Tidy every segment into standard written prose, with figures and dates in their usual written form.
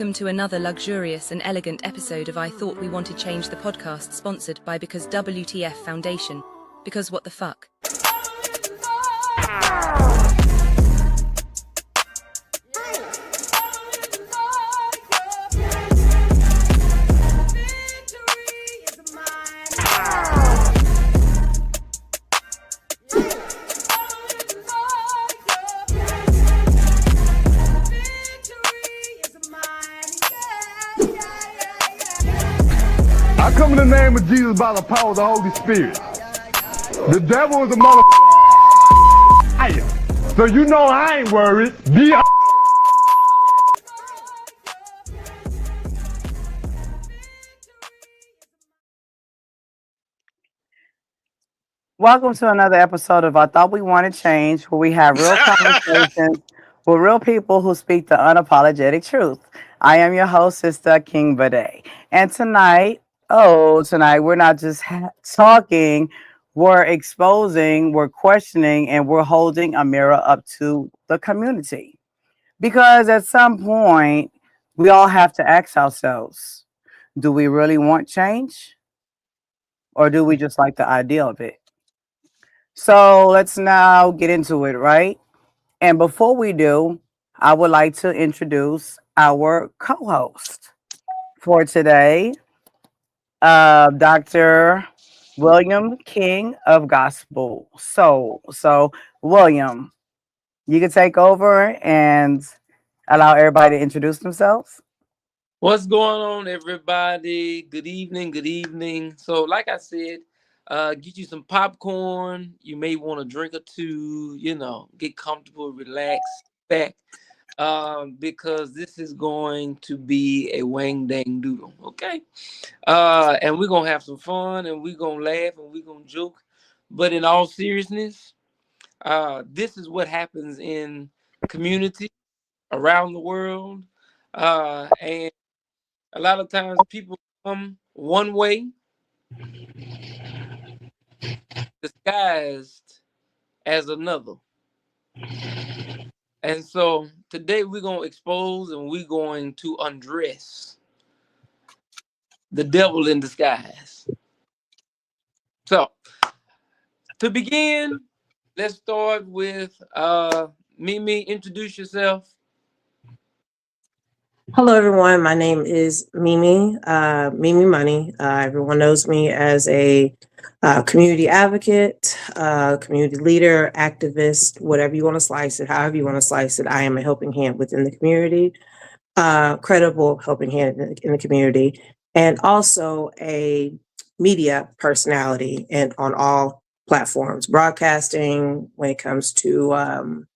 Welcome to another luxurious and elegant episode of I Thought We Wanted Change, the podcast sponsored by Because WTF Foundation. Because what the fuck? I come in the name of Jesus by the power of the Holy Spirit. The devil is a mother liar. So you know I ain't worried. Be Welcome to another episode of I Thought We Wanted Change, where we have real conversations with real people who speak the unapologetic truth. I am your host, Sister King Bade. And tonight we're not just talking, we're exposing, we're questioning, and we're holding a mirror up to the community. Because at some point, we all have to ask ourselves, do we really want change? Or do we just like the idea of it? So let's now get into it, right? And before we do, I would like to introduce our co-host for today, Dr. William King of Gospel Soul. So, William, you can take over and allow everybody to introduce themselves. What's going on, everybody? Good evening, good evening. So, like I said, get you some popcorn. You may want a drink or two, get comfortable, relax, back, because this is going to be a wang dang doodle, okay? And we're going to have some fun, and we're going to laugh, and we're going to joke. But in all seriousness, this is what happens in community around the world. And a lot of times people come one way, disguised as another. And so today we're going to expose and we're going to undress the devil in disguise. So to begin, let's start with Mimi. Introduce yourself. Hello, everyone. My name is Mimi, Mimi Money. Everyone knows me as a community advocate, community leader, activist, whatever you want to slice it, however you want to slice it. I am a helping hand within the community, credible helping hand in the community, and also a media personality and on all platforms, broadcasting when it comes to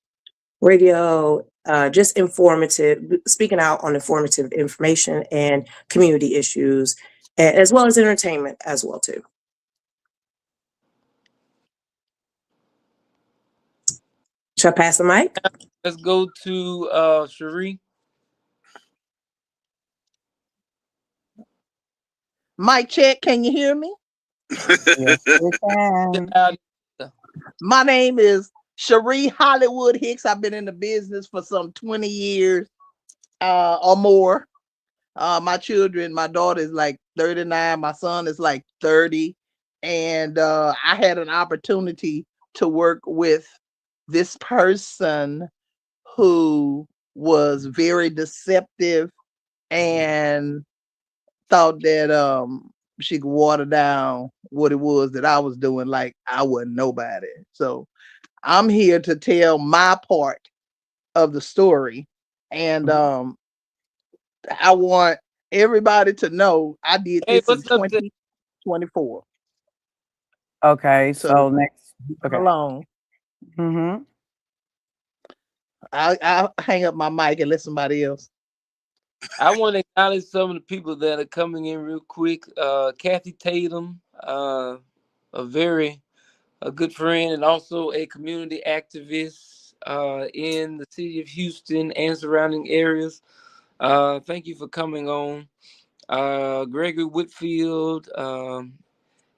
radio, just informative, speaking out on informative information and community issues, as well as entertainment as well too. Should I pass the mic? Let's go to Cherie. Mic check, can you hear me? Yes, we can. My name is Cherie Hollywood Hicks. I've been in the business for some 20 years or more. My daughter is like 39, my son is like 30. And I had an opportunity to work with this person who was very deceptive and thought that she could water down what it was that I was doing like I wasn't nobody. So I'm here to tell my part of the story. And I want everybody to know I did this in 2024. Okay, so next. Okay. Along. Mm-hmm. I'll hang up my mic and let somebody else. I want to acknowledge some of the people that are coming in real quick. Kathy Tatum, a good friend and also a community activist in the city of Houston and surrounding areas. Thank you for coming on. Gregory Whitfield and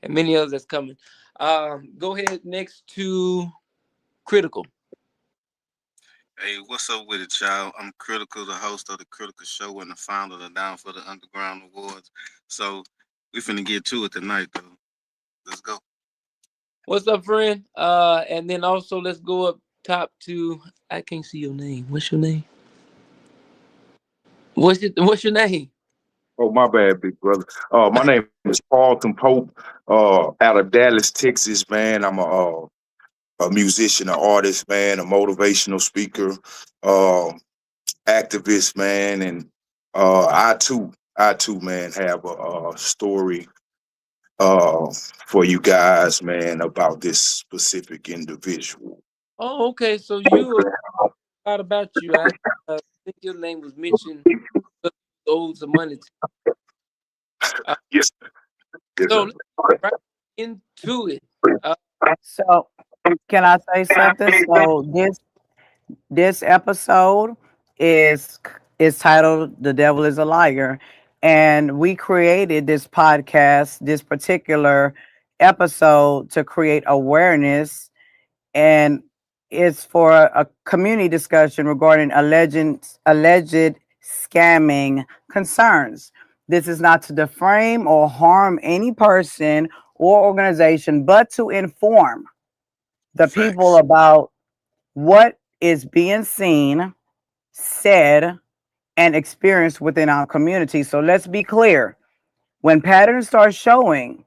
many others that's coming. Go ahead next to Critical. Hey, what's up with it, y'all? I'm Critical, the host of the Critical Show and the founder of the Down for the Underground Awards. So we finna get to it tonight, though. Let's go. What's up, friend? And then also let's go up top to I can't see your name. What's your name? What's your name? Oh, my bad, big brother. My name is Paulton Pope, out of Dallas, Texas, man. I'm a musician, an artist, man, a motivational speaker, uh, activist, man, and I too, man, have a story for you guys, man, about this specific individual. Oh, okay. So you thought about you. I think your name was mentioned. Owed some money. Uh, Yes, yes, so sir. let's get right into it. Uh, So, can I say something? So this episode is is titled "The Devil Is a Liar," and we created this podcast, this particular episode, to create awareness, and it's for a community discussion regarding alleged scamming concerns. This is not to defame or harm any person or organization, but to inform the people Facts. about what is being seen, said, and experienced within our community. So let's be clear. When patterns start showing,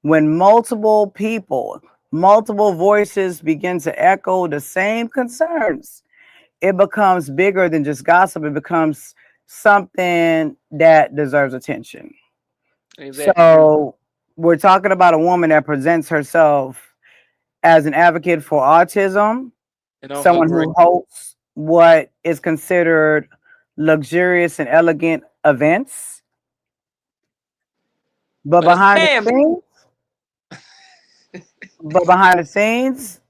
when multiple people, multiple voices begin to echo the same concerns, it becomes bigger than just gossip. It becomes something that deserves attention. exactly. So we're talking about a woman that presents herself as an advocate for autism, And also someone great. who hosts what is considered luxurious and elegant events. But But a behind the scam. scenes, but behind the scenes,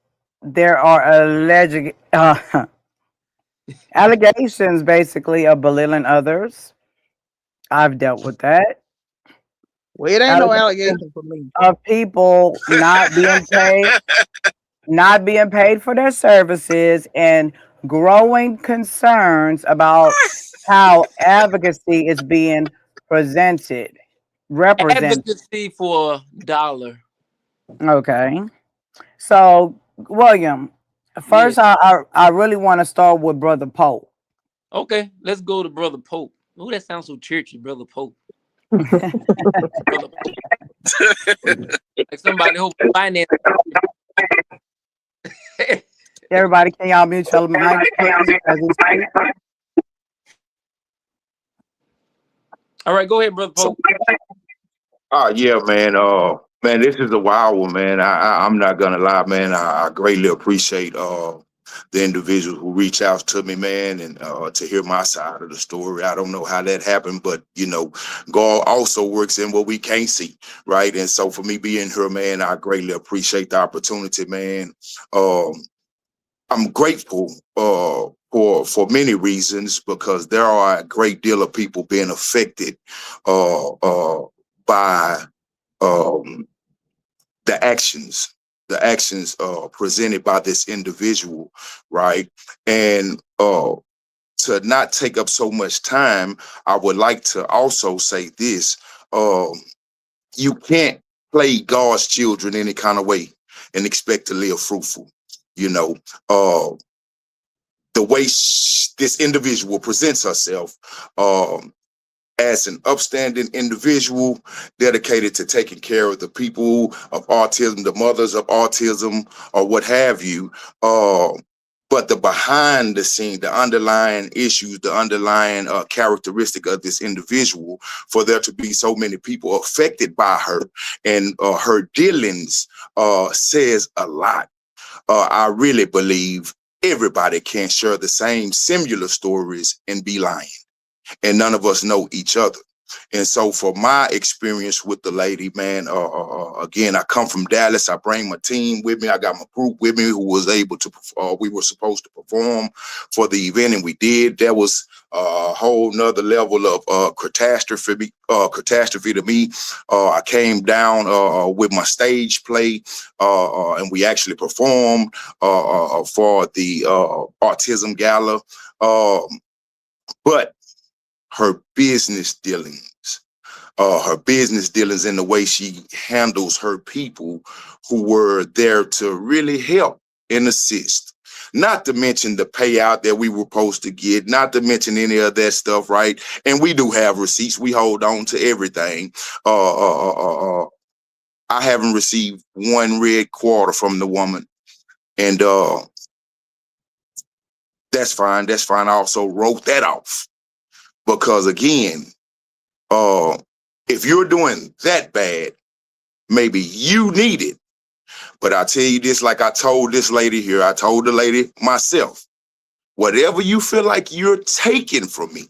there are alleged allegations, basically, of belittling others. I've dealt with that. Well, it ain't no Allegations allegation for me. of people not being paid for their services, and growing concerns about how advocacy is being presented, represented. Advocacy for $1. Okay. So, William, first, Yes. I really want to start with Brother Pope. Okay, let's go to Brother Pope. Oh, that sounds so churchy, Brother Pope. Brother Pope. Like somebody who finance. Everybody, can y'all mute your mic, please, as we speak? All right, go ahead, Brother So, Pope. yeah, man. Man, this is a wild one, man. I'm not gonna lie, man. I greatly appreciate the individuals who reach out to me, man, and to hear my side of the story. I don't know how that happened, but God also works in what we can't see, right? And so for me being here, man, I greatly appreciate the opportunity, man. Um, I'm grateful for many reasons, because there are a great deal of people being affected uh, uh, by um, the actions presented by this individual, right? And to not take up so much time, I would like to also say this: um, you can't play God's children any kind of way and expect to live fruitful. You know, uh, the way this individual presents herself, um, as an upstanding individual dedicated to taking care of the people of autism, the mothers of autism, or what have you. But the behind the scene, the underlying issues, the underlying characteristic of this individual, for there to be so many people affected by her and her dealings, says a lot. I really believe everybody can share the same similar stories and be lying, and none of us know each other. And so for my experience with the lady, man, again, I come from Dallas. I bring my team with me. I got my group with me who was able to, we were supposed to perform for the event, and we did. That was a whole nother level of catastrophe to me. I came down with my stage play, and we actually performed for the autism gala. But her business dealings, in the way she handles her people who were there to really help and assist. Not to mention the payout that we were supposed to get, not to mention any of that stuff, right? And we do have receipts. We hold on to everything. I haven't received one red quarter from the woman. And that's fine. That's fine. I also wrote that off because, again, if you're doing that bad, maybe you need it. But I tell you this, like I told this lady here, I told the lady myself, whatever you feel like you're taking from me,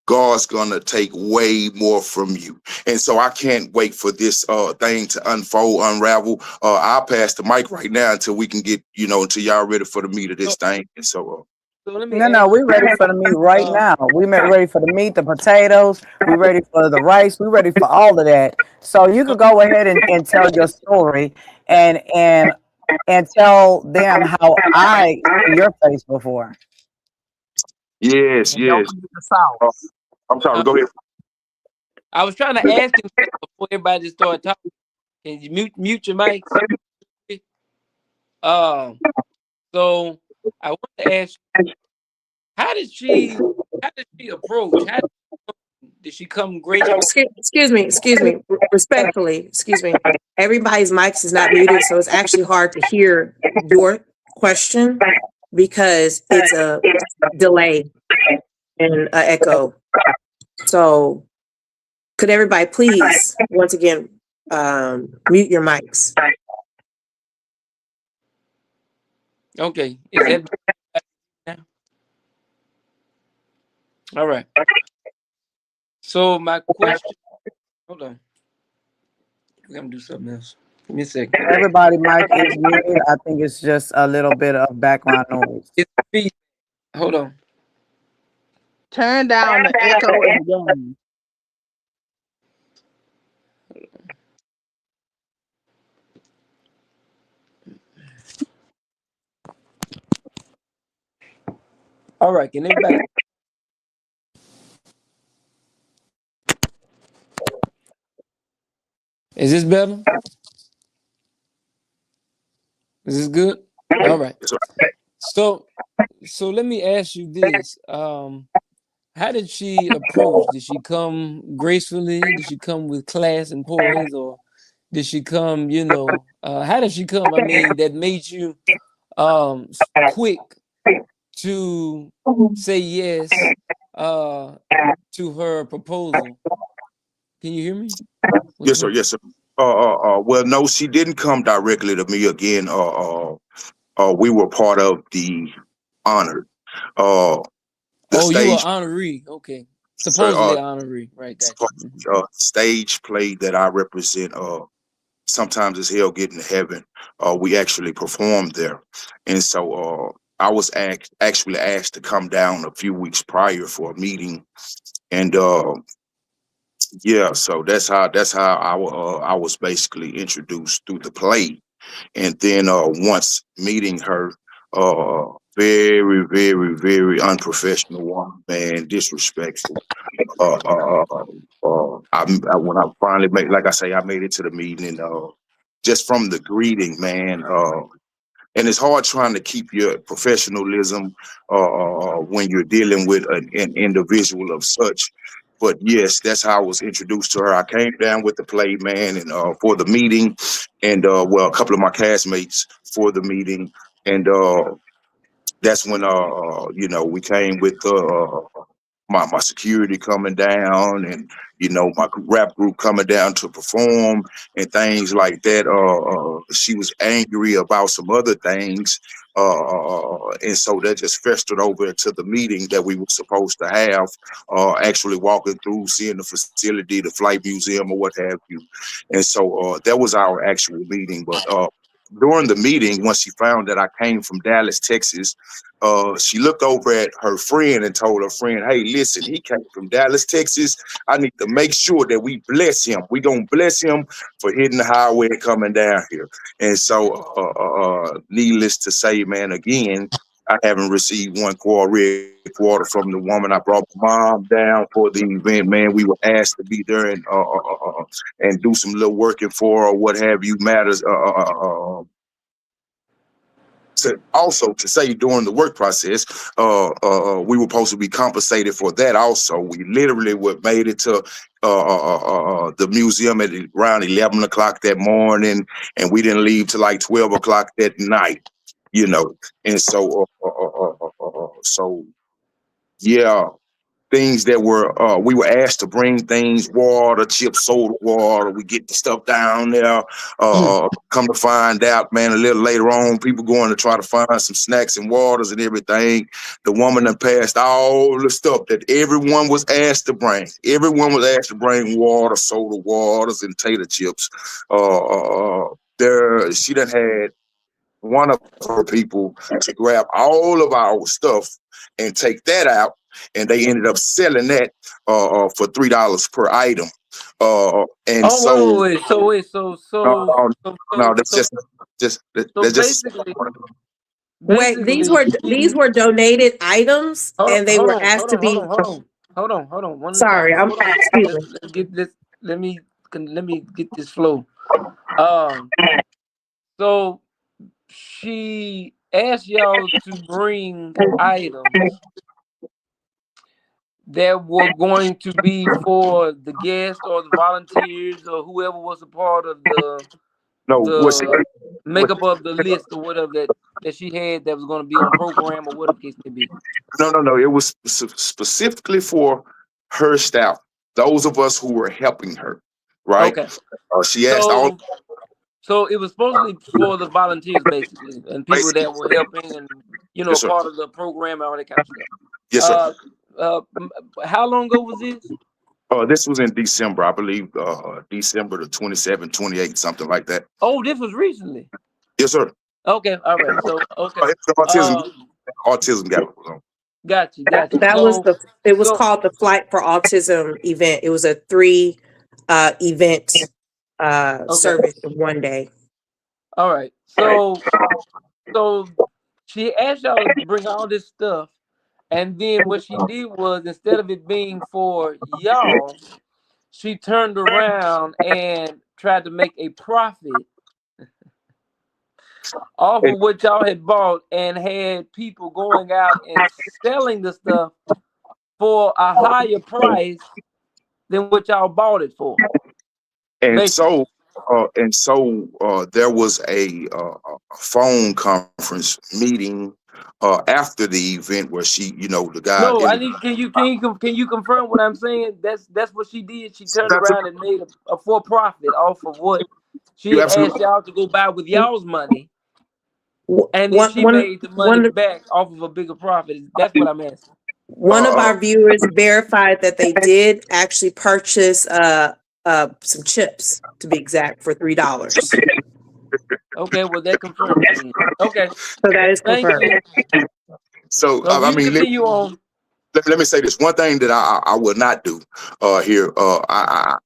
God's gonna take way more from you. And so I can't wait for this thing to unfold, unravel. I'll pass the mic right now until we can get, until y'all ready for the meat of this thing. And so So let me No, ask we're ready for the meat right uh, now. Ready for the meat, the potatoes. We're ready for the rice. We're ready for all of that. So you so could go ahead and tell your story and and and tell them how I see your face before. yes, And don't yes. forget the Uh, sauce. I'm sorry, uh, go ahead. I was trying to ask him before everybody just started talking. Can you mute your mics? Um, so I want to ask you, how did she approach? How did she come gracefully? Excuse me, respectfully, excuse me. Everybody's mics is not muted, so it's actually hard to hear your question because it's a delay and a echo. So could everybody please, once again, mute your mics? Okay, is that now? All right. So my question, hold on, I'm gonna do something else. Give me a second. Everybody, mic is muted. I think it's just a little bit of background noise. It's me. Hold on. Turn down the echo and gain. All right, can everybody? Is this better? Is this good? All right. Yes, sir. So, let me ask you this: how did she approach? Did she come gracefully? Did she come with class and poise, or did she come? How did she come? I mean, that made you quick to say yes to her proposal. Can you hear me? What's Yes, sir. going Yes, sir. Well, no, she didn't come directly to me again. We were part of the honor. Uh, the Oh, you are stage, honoree. Okay. sir, Supposedly honoree. Right, got you. Mhm. stage play that I represent. Sometimes as hell getting to heaven. We actually performed there, and so I was actually asked to come down a few weeks prior for a meeting, and yeah, so that's how I was basically introduced through the play. And then once meeting her, very, very, very unprofessional woman, man, disrespectful. When I finally made, like I say, I made it to the meeting, and just from the greeting, man, and it's hard trying to keep your professionalism when you're dealing with an individual of such. But yes, that's how I was introduced to her. I came down with the play, man, and for the meeting, and well, a couple of my castmates for the meeting, and that's when we came with my security coming down, and my rap group coming down to perform and things like that. She was angry about some other things, and so that just festered over into the meeting that we were supposed to have. Actually walking through, seeing the facility, the flight museum, or what have you. And so that was our actual meeting. But during the meeting, once she found that I came from Dallas, Texas, she looked over at her friend and told her friend, "Hey, listen, he came from Dallas, Texas. I need to make sure that we bless him. We gonna bless him for hitting the highway and coming down here." And so, needless to say, man, again, I haven't received one red quarter from the woman. I brought my mom down for the event, man. We were asked to be there and do some little working for her or what have you matters. To say during the work process, we were supposed to be compensated for that. Also, we literally made it to the museum at around 11 o'clock that morning, and we didn't leave till like 12 o'clock that night. And so yeah, things that we were asked to bring things, water, chips, soda water. We get the stuff down there. Come to find out, man, a little later on, people going to try to find some snacks and waters and everything. The woman that passed all the stuff that everyone was asked to bring. Everyone was asked to bring water, soda waters, and tater chips. She done had one of her people to grab all of our stuff and take that out, and they ended up selling that for $3 per item. And Oh, so wait. So wait. no, that's So that's just basically, Wait, these she. were donated items, Hold on, and they hold were on, asked hold to on, hold be. on, hold on, hold on, hold on. One at a time. Sorry, I'm. Hold on. Excuse me. Let's get this. Let me get this flow. Um. So she asked y'all to bring items that were going to be for the guests or the volunteers or whoever was a part of no what's the makeup of the list or whatever that she had that was going to be on the program or whatever the case may be. no. It was specifically for her staff, those of us who were helping her, right? Okay. She asked all So it was supposedly for the volunteers basically and people basically. that were helping and Yes, sir. part of the program and all that kind of stuff. Yes, sir. Uh, how long ago was this? This was in December, I believe, December the 27th, 28th, something like that. Oh, this was recently. Yes, sir. Okay, all right. So okay. Autism, Uh, autism got it on. got you. That was So the. It was so called the Flight for Autism event. It was a 3 event okay. service in one day. All right. So she asked y'all to bring all this stuff, and then what she did was instead of it being for y'all, she turned around and tried to make a profit off And, of what y'all had bought and had people going out and selling the stuff for a higher price than what y'all bought it for. and Basically. so, there was a phone conference meeting after the event where she, the guy No, I ended. need. Can you confirm what I'm saying? That's what she did. She turned That's around and made a for profit off of what she you had absolutely. asked y'all to go buy with y'all's money, and then One she one made the money one back off of a bigger profit. That's what I'm asking. one of Uh, our viewers verified that they did actually purchase some chips, to be exact, for $3. Okay, well that confirms it then. Okay, So that is thank confirmed. you. so So I you mean, continue on. let me say this one thing that I will not do here. I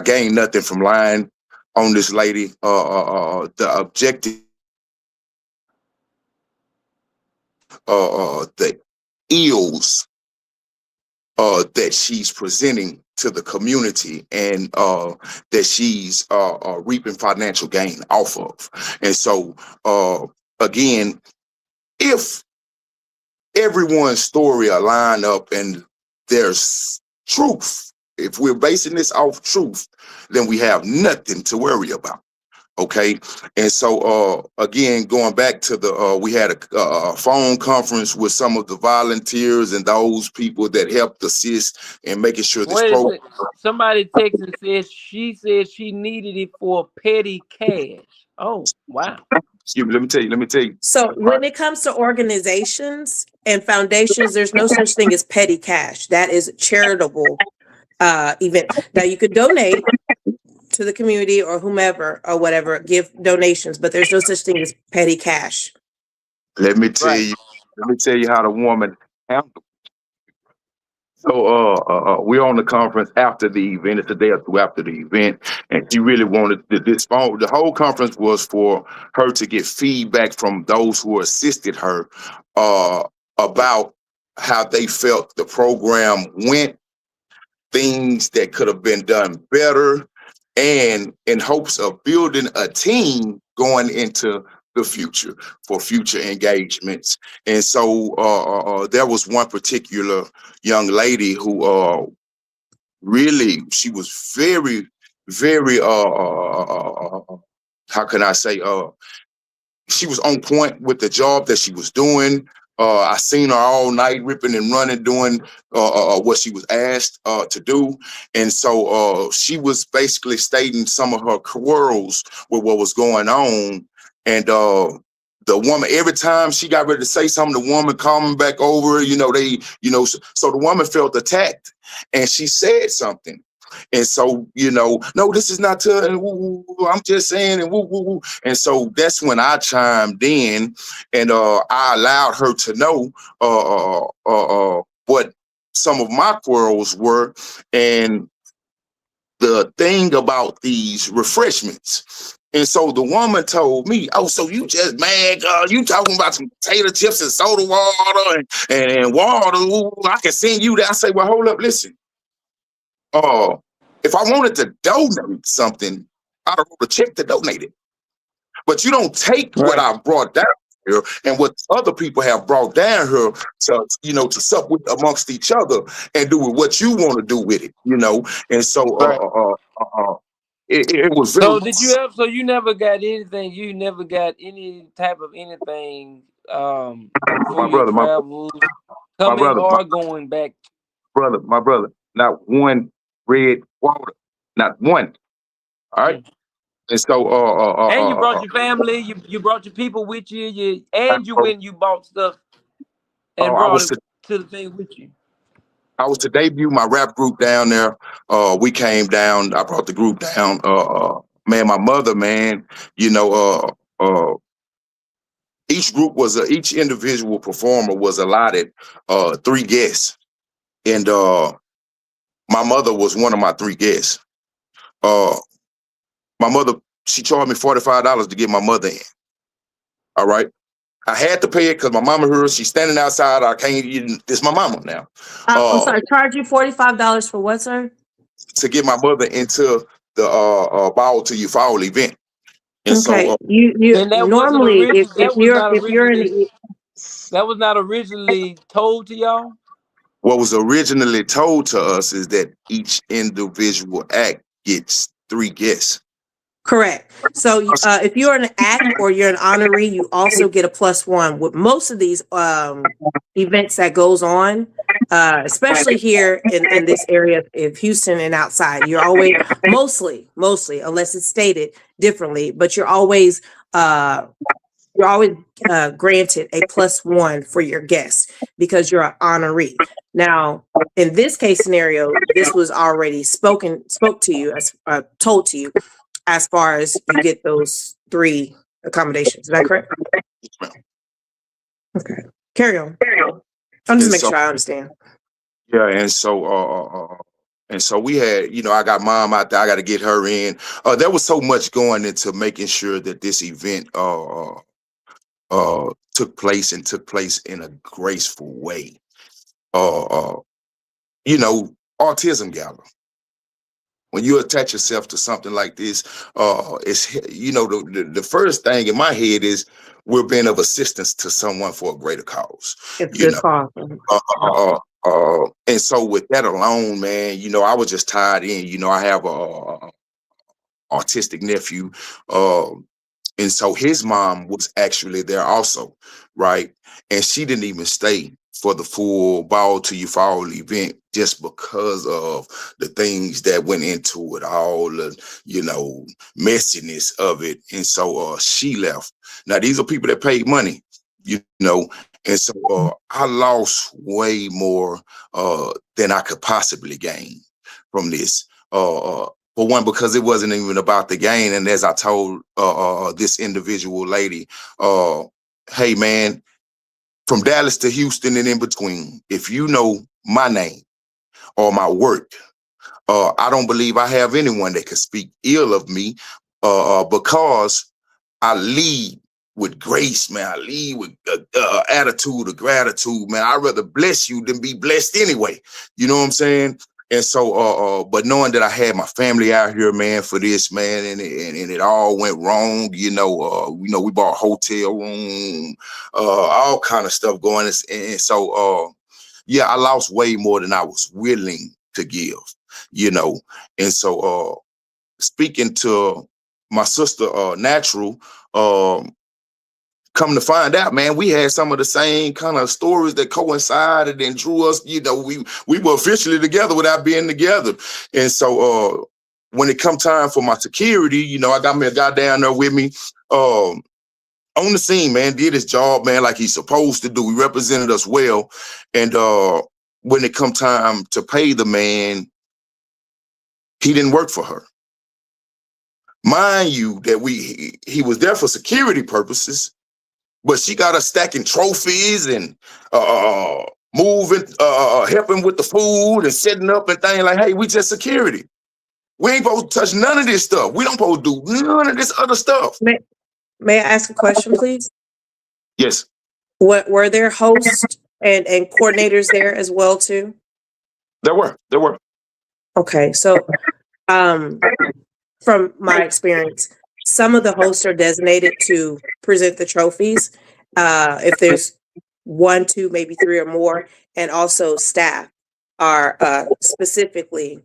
gained nothing from lying on this lady. The objective, the ills that she's presenting to the community, and that she's reaping financial gain off of. And so, again, if everyone's story align up and there's truth, if we're basing this off truth, then we have nothing to worry about. Okay. And so again, going back to the we had a phone conference with some of the volunteers and those people that helped assist in making sure this Wait a program. sec. Somebody texted says she said she needed it for petty cash. Oh, wow. Excuse me, let me tell you. So when it comes to organizations and foundations, there's no such thing as petty cash. That is charitable event. Now you could donate to the community or whomever or whatever, give donations, but there's no such thing as petty cash. Let me tell Right. you, how the woman handled. So we're on the conference after the event. It's a day or two after the event, and she really wanted this phone. The whole conference was for her to get feedback from those who assisted her uh, about how they felt the program went, things that could have been done better, and in hopes of building a team going into the future for future engagements. And so there was one particular young lady who really, she was very, very, how can I say, she was on point with the job that she was doing. I seen her all night ripping and running, doing what she was asked to do. And so she was basically stating some of her quarrels with what was going on. And the woman, every time she got ready to say something, the woman coming back over, so the woman felt attacked and she said something. And so, no, this is not to, and I'm just saying, and woo, woo, woo. And so that's when I chimed in and I allowed her to know what some of my quarrels were. And the thing about these refreshments. And so the woman told me, "Oh, so you just mad? You talking about some potato chips and soda water and water? Ooh, I can send you that." I say, "Well, hold up, listen. Uh, if I wanted to donate something, I'd have wrote a check to donate it. But you don't take what Right. I brought down here and what other people have brought down here to sup with amongst each other and do with what you want to do with it, And so Right. it was very So did you ever? So you never got anything? You never got any type of anything for my your brother, travels, my coming brother, my or going back? brother, not one red water, not one. All right. Mm. And so And you brought your family. You brought your people with you. And you went. And you bought stuff and I brought was it to the thing with you. I was to debut my rap group down there. We came down. I brought the group down. Man, my mother, man, you know, each individual performer was allotted 3 guests, and my mother was one of my 3 guests. Uh, my mother, she charged me $45 to get my mother in. All right. I had to pay it because my mama heard she's standing outside. I can't. It's my mama now. I'm Uh, sorry, charge you $45 for what, sir? to get my mother into the Ball to You Fall event. And so Okay, you And that wasn't normally original. That was not if you're in originally. That was not originally told to y'all. what was originally told to us is that each individual act gets 3 guests. correct. So if you're an act or you're an honoree, you also get a +1 with most of these events that goes on, especially here in this area of Houston and outside. You're always mostly, unless it's stated differently, but you're always granted a +1 for your guests because you're an honoree. Now, in this case scenario, this was already spoke to you as told to you as far as you get those 3 accommodations. Is that correct? Okay. Carry on. I'm just And making so sure I understand. yeah, and so we had, I got mom out there. I got to get her in. There was so much going into making sure that this event took place and took place in a graceful way. Uh, uh, Autism Gala. When you attach yourself to something like this, it's the first thing in my head is we're being of assistance to someone for a greater cause. It's a You good know, call. and so with that alone, man, I was just tied in. I have autistic nephew. Um, and so his mom was actually there also, right? And she didn't even stay for the full ball to you fall event just because of the things that went into it, all the, messiness of it. And so she left. Now these are people that paid money, you know, and so I lost way more than I could possibly gain from this. For one, because it wasn't even about the gain. And as I told this individual lady, uh, hey man, from Dallas to Houston and in between, if you know my name or my work, I don't believe I have anyone that can speak ill of me because I lead with grace, man. I lead with attitude of gratitude, man. I'd rather bless you than be blessed anyway. You know what I'm saying? And so, but knowing that I had my family out here, man, for this, man, and it all went wrong. We bought a hotel room, all kind of stuff going. And so, yeah, I lost way more than I was willing to give. You know, and so, speaking to my sister, Natural, um, come to find out, man, we had some of the same kind of stories that coincided and drew us. We were officially together without being together. And so when it come time for my security, I got me a guy down there with me. On the scene, man, did his job, man, like he's supposed to do. He represented us well. And when it come time to pay the man, he didn't work for her. Mind you, that he was there for security purposes, but she got us stacking trophies and moving, helping with the food and setting up and things like, hey, we just security. We ain't supposed to touch none of this stuff. We don't supposed to do none of this other stuff. May I ask a question, please? Yes, What were there hosts and coordinators there as well too? there were. Okay, so um, from my experience, some of the hosts are designated to present the trophies. If there's one, two, maybe three or more, and also staff are specifically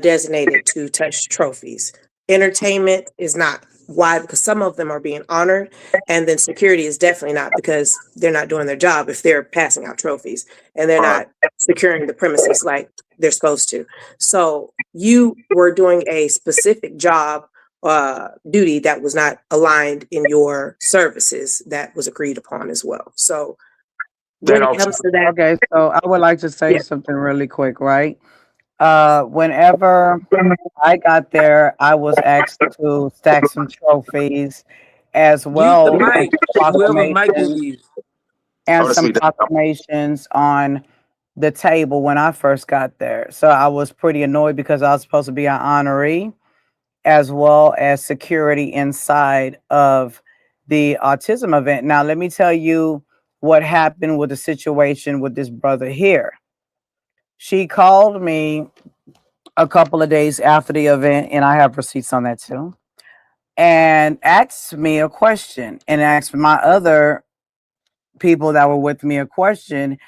designated to touch trophies. Entertainment is not. Why? Because some of them are being honored, and then security is definitely not, because they're not doing their job if they're passing out trophies and they're All right. not securing the premises like they're supposed to. So you were doing a specific job duty that was not aligned in your services that was agreed upon as well. So That when it also. comes to that, Okay, so I would like to say yeah, something really quick, right? Whenever I got there, I was asked to stack some trophies as Mute the well as mic. Whoever mic it proclamations is. and Oh, that's some me. proclamations on the table when I first got there. So I was pretty annoyed because I was supposed to be an honoree as well as security inside of the autism event. Now, let me tell you what happened with the situation with this brother here. She called me a couple of days after the event, and I have receipts on that too, and asked me a question and asked my other people that were with me a question.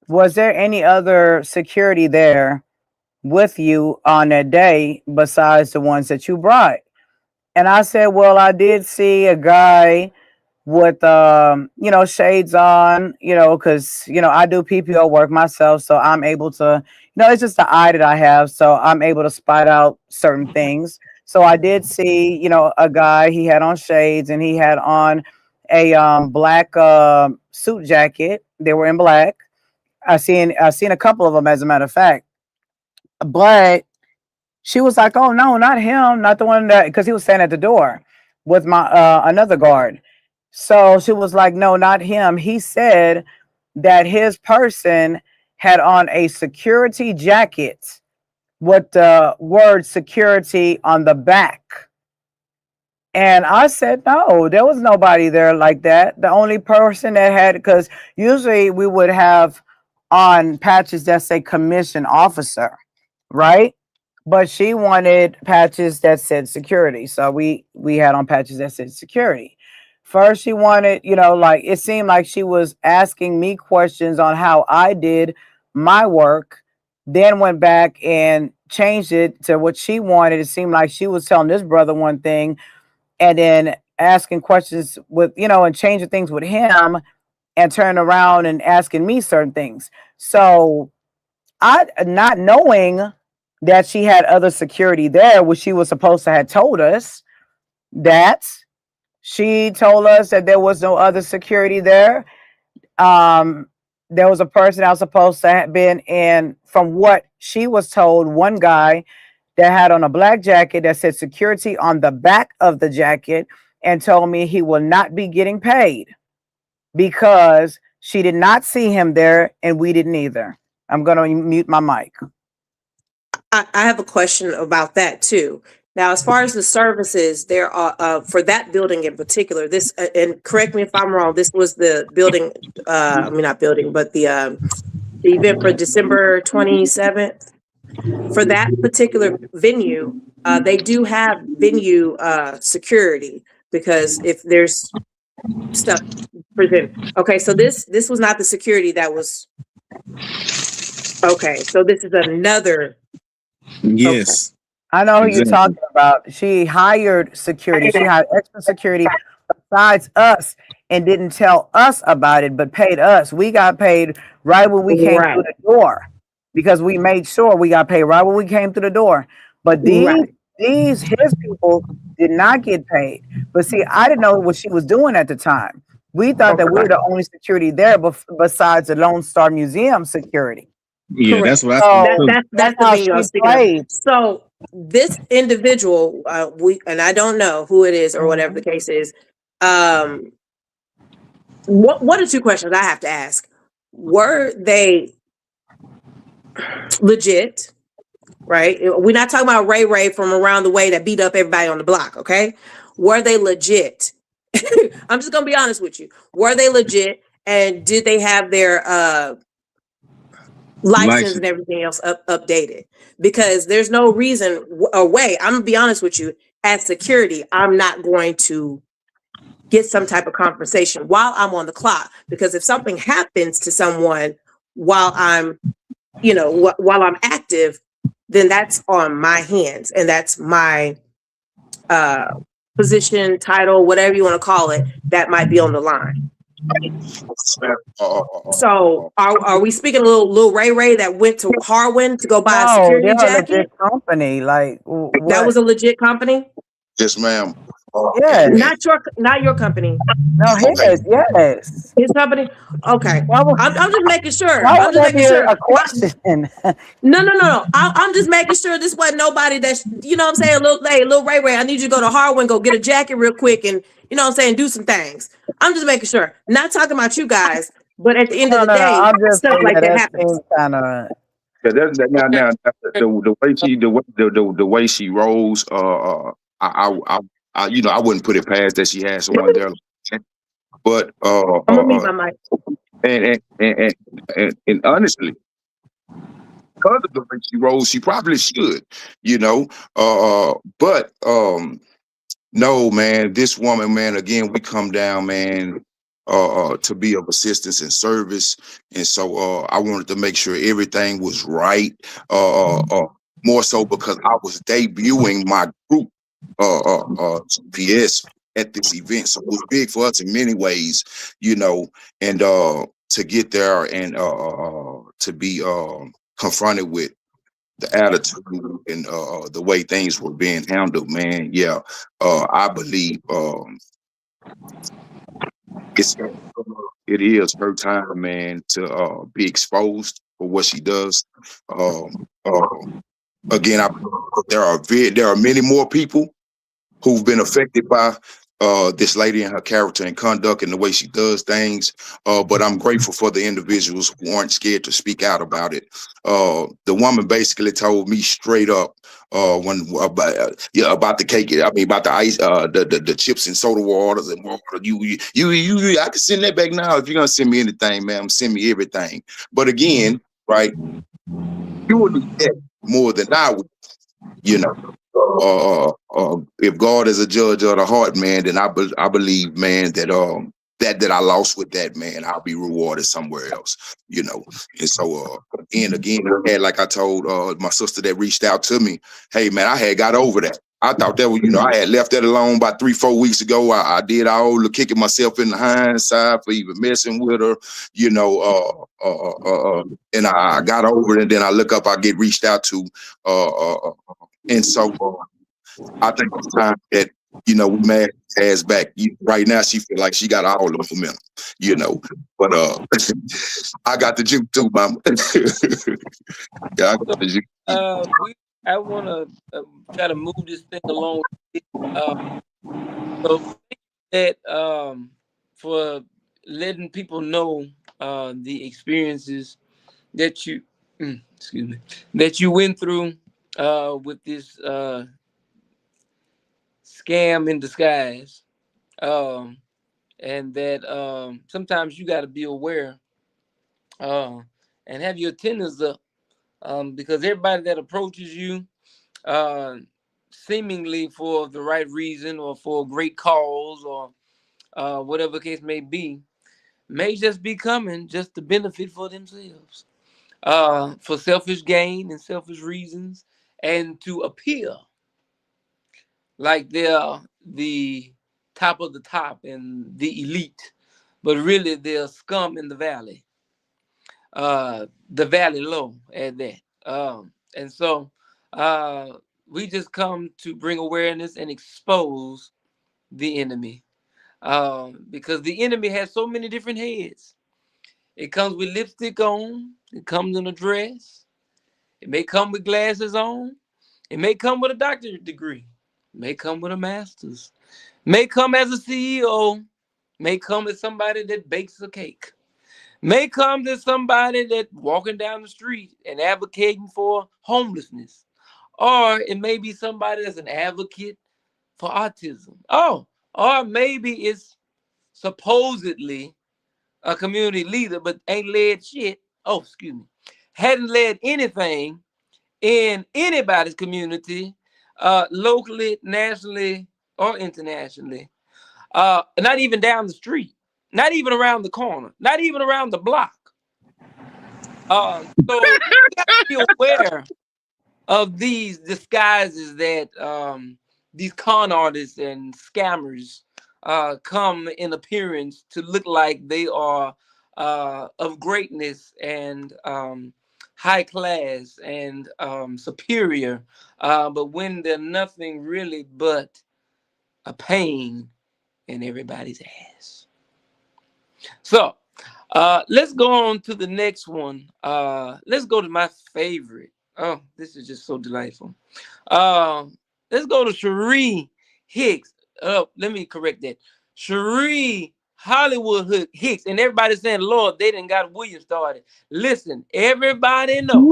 Was there any other security there with you on that day besides the ones that you brought? And I said, well, I did see a guy with shades on, because I do PPO work myself, so I'm able to, it's just the eye that I have, so I'm able to spot out certain things. So I did see, a guy, he had on shades and he had on a black suit jacket. They were in black. I seen a couple of them, as a matter of fact. But she was like, "Oh no, not him, not the one that," because he was standing at the door with my another guard. So she was like, "No, not him." He said that his person had on a security jacket with the word security on the back. And I said, no, there was nobody there like that. The only person that had, because usually we would have on patches that say commission officer, right? But she wanted patches that said security. So we had on patches that said security. First, she wanted, like it seemed like she was asking me questions on how I did my work, then went back and changed it to what she wanted. It seemed like she was telling this brother one thing and then asking questions with, and changing things with him and turning around and asking me certain things. So I, not knowing that she had other security there, which she was supposed to have told us that she told us that there was no other security there. There was a person that was supposed to have been in, from what she was told, one guy that had on a black jacket that said security on the back of the jacket, and told me he will not be getting paid because she did not see him there and we didn't either. I'm going to mute my mic. I have a question about that too. Now, as far as the services, there are for that building in particular. This and correct me if I'm wrong. This was the building. I mean, not building, but the event for December 27th. For that particular venue, they do have venue security, because if there's stuff present. Okay, so this was not the security that was. Okay, so this is another. Yes. I know who you're Exactly. talking about. She hired security. She hired extra security besides us and didn't tell us about it, but paid us. We got paid right when we came Right, through the door because we made sure we got paid right when we came through the door. But right. his people did not get paid. But see, I didn't know what she was doing at the time. We thought that we were the only security there, besides the Lone Star Museum security. Yeah, that's Correct. what I think So too. That's the how venue I she was speaking of. played. So this individual, and I don't know who it is or whatever the case is. Um, what are two questions I have to ask? Were they legit? Right. We're not talking about Ray from around the way that beat up everybody on the block. Okay. Were they legit? I'm just gonna be honest with you. Were they legit? And did they have their license and everything else updated? Because there's no reason or way. I'm gonna be honest with you. As security, I'm not going to get some type of compensation while I'm on the clock, because if something happens to someone while I'm, while I'm active, then that's on my hands, and that's my position, title, whatever you want to call it, that might be on the line. So are we speaking a little Ray that went to Harwin to go buy a No, security they're a jacket? legit company. Like That what? was a legit company? Yes, ma'am. Yes. Not your company. No, Okay. yes. His company? Okay. Why would, I'm just making sure. why I'm would just that be making sure. a question? No. I'm just making sure this wasn't nobody that's, what I'm saying, little Ray, I need you to go to Harwin, go get a jacket real quick, and what I'm saying, do some things. I'm just making sure. Not talking about you guys, but at the end of No, the no, no. day, I'm just stuff saying like that that happens. seems kind of. Yeah, now the way she the way she rolls, I, I I wouldn't put it past that she has someone there, but I'm gonna mute my mic. and honestly, because of the way she rolls, she probably should, you know, but no, man, this woman, man, again, we come down, man, to be of assistance and service. And so I wanted to make sure everything was right. More so because I was debuting my group, GPS at this event. So it was big for us in many ways, and to get there and to be confronted with the attitude and the way things were being handled, man. Yeah, I believe it's it is her time, man, to be exposed for what she does. Again, there are many more people who've been affected by this lady and her character and conduct and the way she does things. But I'm grateful for the individuals who aren't scared to speak out about it. The woman basically told me straight up when about the cake. I mean about the ice, the chips and soda waters and water. You. I can send that back now if you're gonna send me anything, ma'am. Send me everything. But again, right, you would do that more than I would, you know. If God is a judge of the heart, man, then I believe, man, that that I lost with that, man, I'll be rewarded somewhere else, you know. And so again, I had, like I told my sister that reached out to me, hey man, I had got over that. I thought that was, I had left that alone about 3-4 weeks ago. I did all the kicking myself in the hindsight for even messing with her, and I got over it. And then I look up, I get reached out to, and so I think it's time that we mad ass back. Right now, she feel like she got all the momentum, but I got the juke too, mama. Yeah, I got the juke. I want to try to move this thing along. So that for letting people know the experiences that you excuse me, that you went through with this scam in disguise, um, and that sometimes you got to be aware uh, and have your attendants up, because everybody that approaches you uh, seemingly for the right reason or for a great cause or whatever case may just be coming just to benefit for themselves, for selfish gain and selfish reasons, and to appear like they're the top of the top and the elite, but really they're scum in the valley low at that. And so uh, we just come to bring awareness and expose the enemy, because the enemy has so many different heads. It comes with lipstick on, it comes in a dress, it may come with glasses on, it may come with a doctorate degree, it may come with a master's, may come as a CEO, may come as somebody that bakes a cake, may come as somebody that walking down the street and advocating for homelessness, or it may be somebody that's an advocate for autism. Oh, or maybe it's supposedly a community leader, but ain't led shit. Oh, excuse me. Hadn't led anything in anybody's community, locally, nationally, or internationally. Not even down the street, not even around the corner, not even around the block. So we have to be aware of these disguises that these con artists and scammers come in appearance to look like they are of greatness and high class and superior, but when they're nothing really but a pain in everybody's ass. So let's go on to the next one. Let's go to my favorite. Oh, this is just so delightful. Let's go to Cherie Hicks. Let me correct that. Cherie Hollywood Hicks. And everybody's saying, Lord, they didn't got William started. Listen, everybody know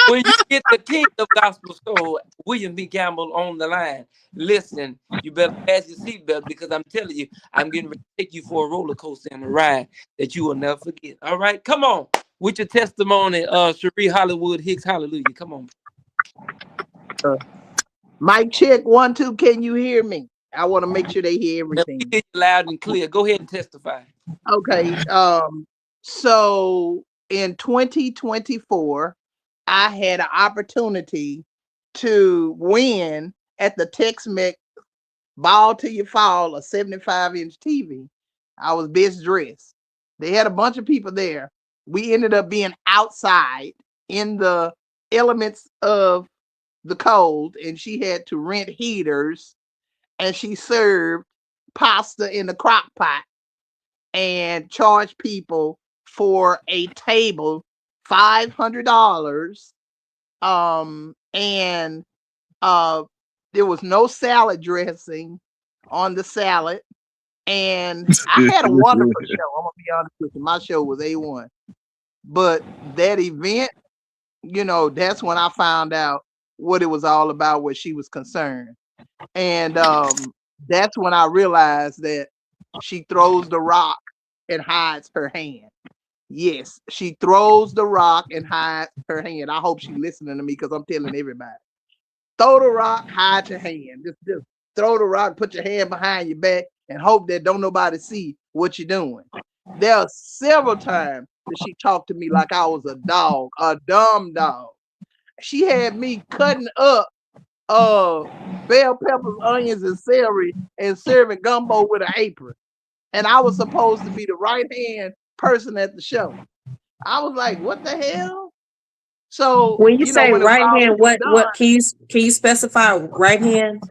when you get the king of gospel soul, William B. Campbell on the line, listen, you better pass your seatbelt, because I'm telling you, I'm getting ready to take you for a roller coaster and a ride that you will never forget. All right, come on with your testimony, Cherie Hollywood Hicks. Hallelujah. Come on. Mic check 1 2. Can you hear me? I want to make sure they hear Now, we everything. hear you loud and clear. Go ahead and testify. Okay. So in 2024, I had an opportunity to win at the Tex-Mex Ball Till You Fall, a 75-inch TV. I was best dressed. They had a bunch of people there. We ended up being outside in the elements of the cold, and she had to rent heaters, and she served pasta in the crock pot and charged people for a table $500. And there was no salad dressing on the salad. And I had a wonderful show. I'm gonna be honest with you. My show was A1. But that event, that's when I found out what it was all about, where she was concerned. And that's when I realized that she throws the rock and hides her hand. Yes, she throws the rock and hides her hand. I hope she's listening to me, because I'm telling everybody. Throw the rock, hide your hand. Just throw the rock, put your hand behind your back, and hope that don't nobody see what you're doing. There are several times that she talked to me like I was a dog, a dumb dog. She had me cutting up bell peppers, onions, and celery and serving gumbo with an apron. And I was supposed to be the right hand person at the show. I was like, what the hell? So, When you say when it was right all hand, said and done, what can you specify right hand?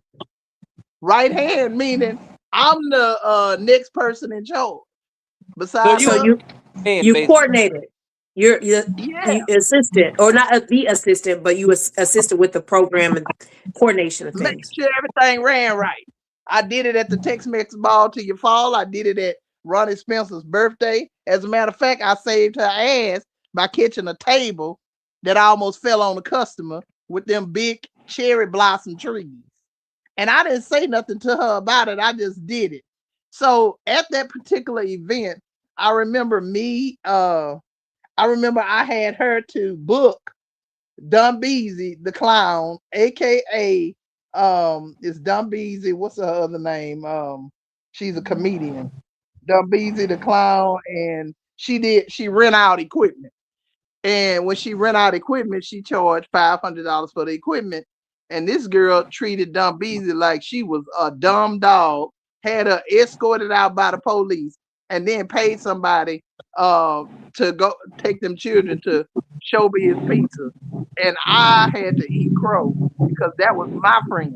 right hand meaning I'm the next person in charge So besides you So her. man, you basically. coordinated. You're Yeah, you assistant, or not the assistant, but you assisted with the program and coordination of making things. sure everything ran right. I did it at the Tex-Mex ball till you fall. I did it at Ronnie Spencer's birthday. As a matter of fact, I saved her ass by catching a table that almost fell on the customer with them big cherry blossom trees. And I didn't say nothing to her about it. I just did it. So at that particular event, I remember I had her to book Dumbeezy the clown, aka it's Dumbeezy. What's her other name? She's a comedian. Dumbeezy the clown, and she rent out equipment. And when she rent out equipment, she charged $500 for the equipment. And this girl treated Dumb Beezy like she was a dumb dog, had her escorted out by the police, and then paid somebody to go take them children to Showbiz Pizza. And I had to eat crow because that was my friend.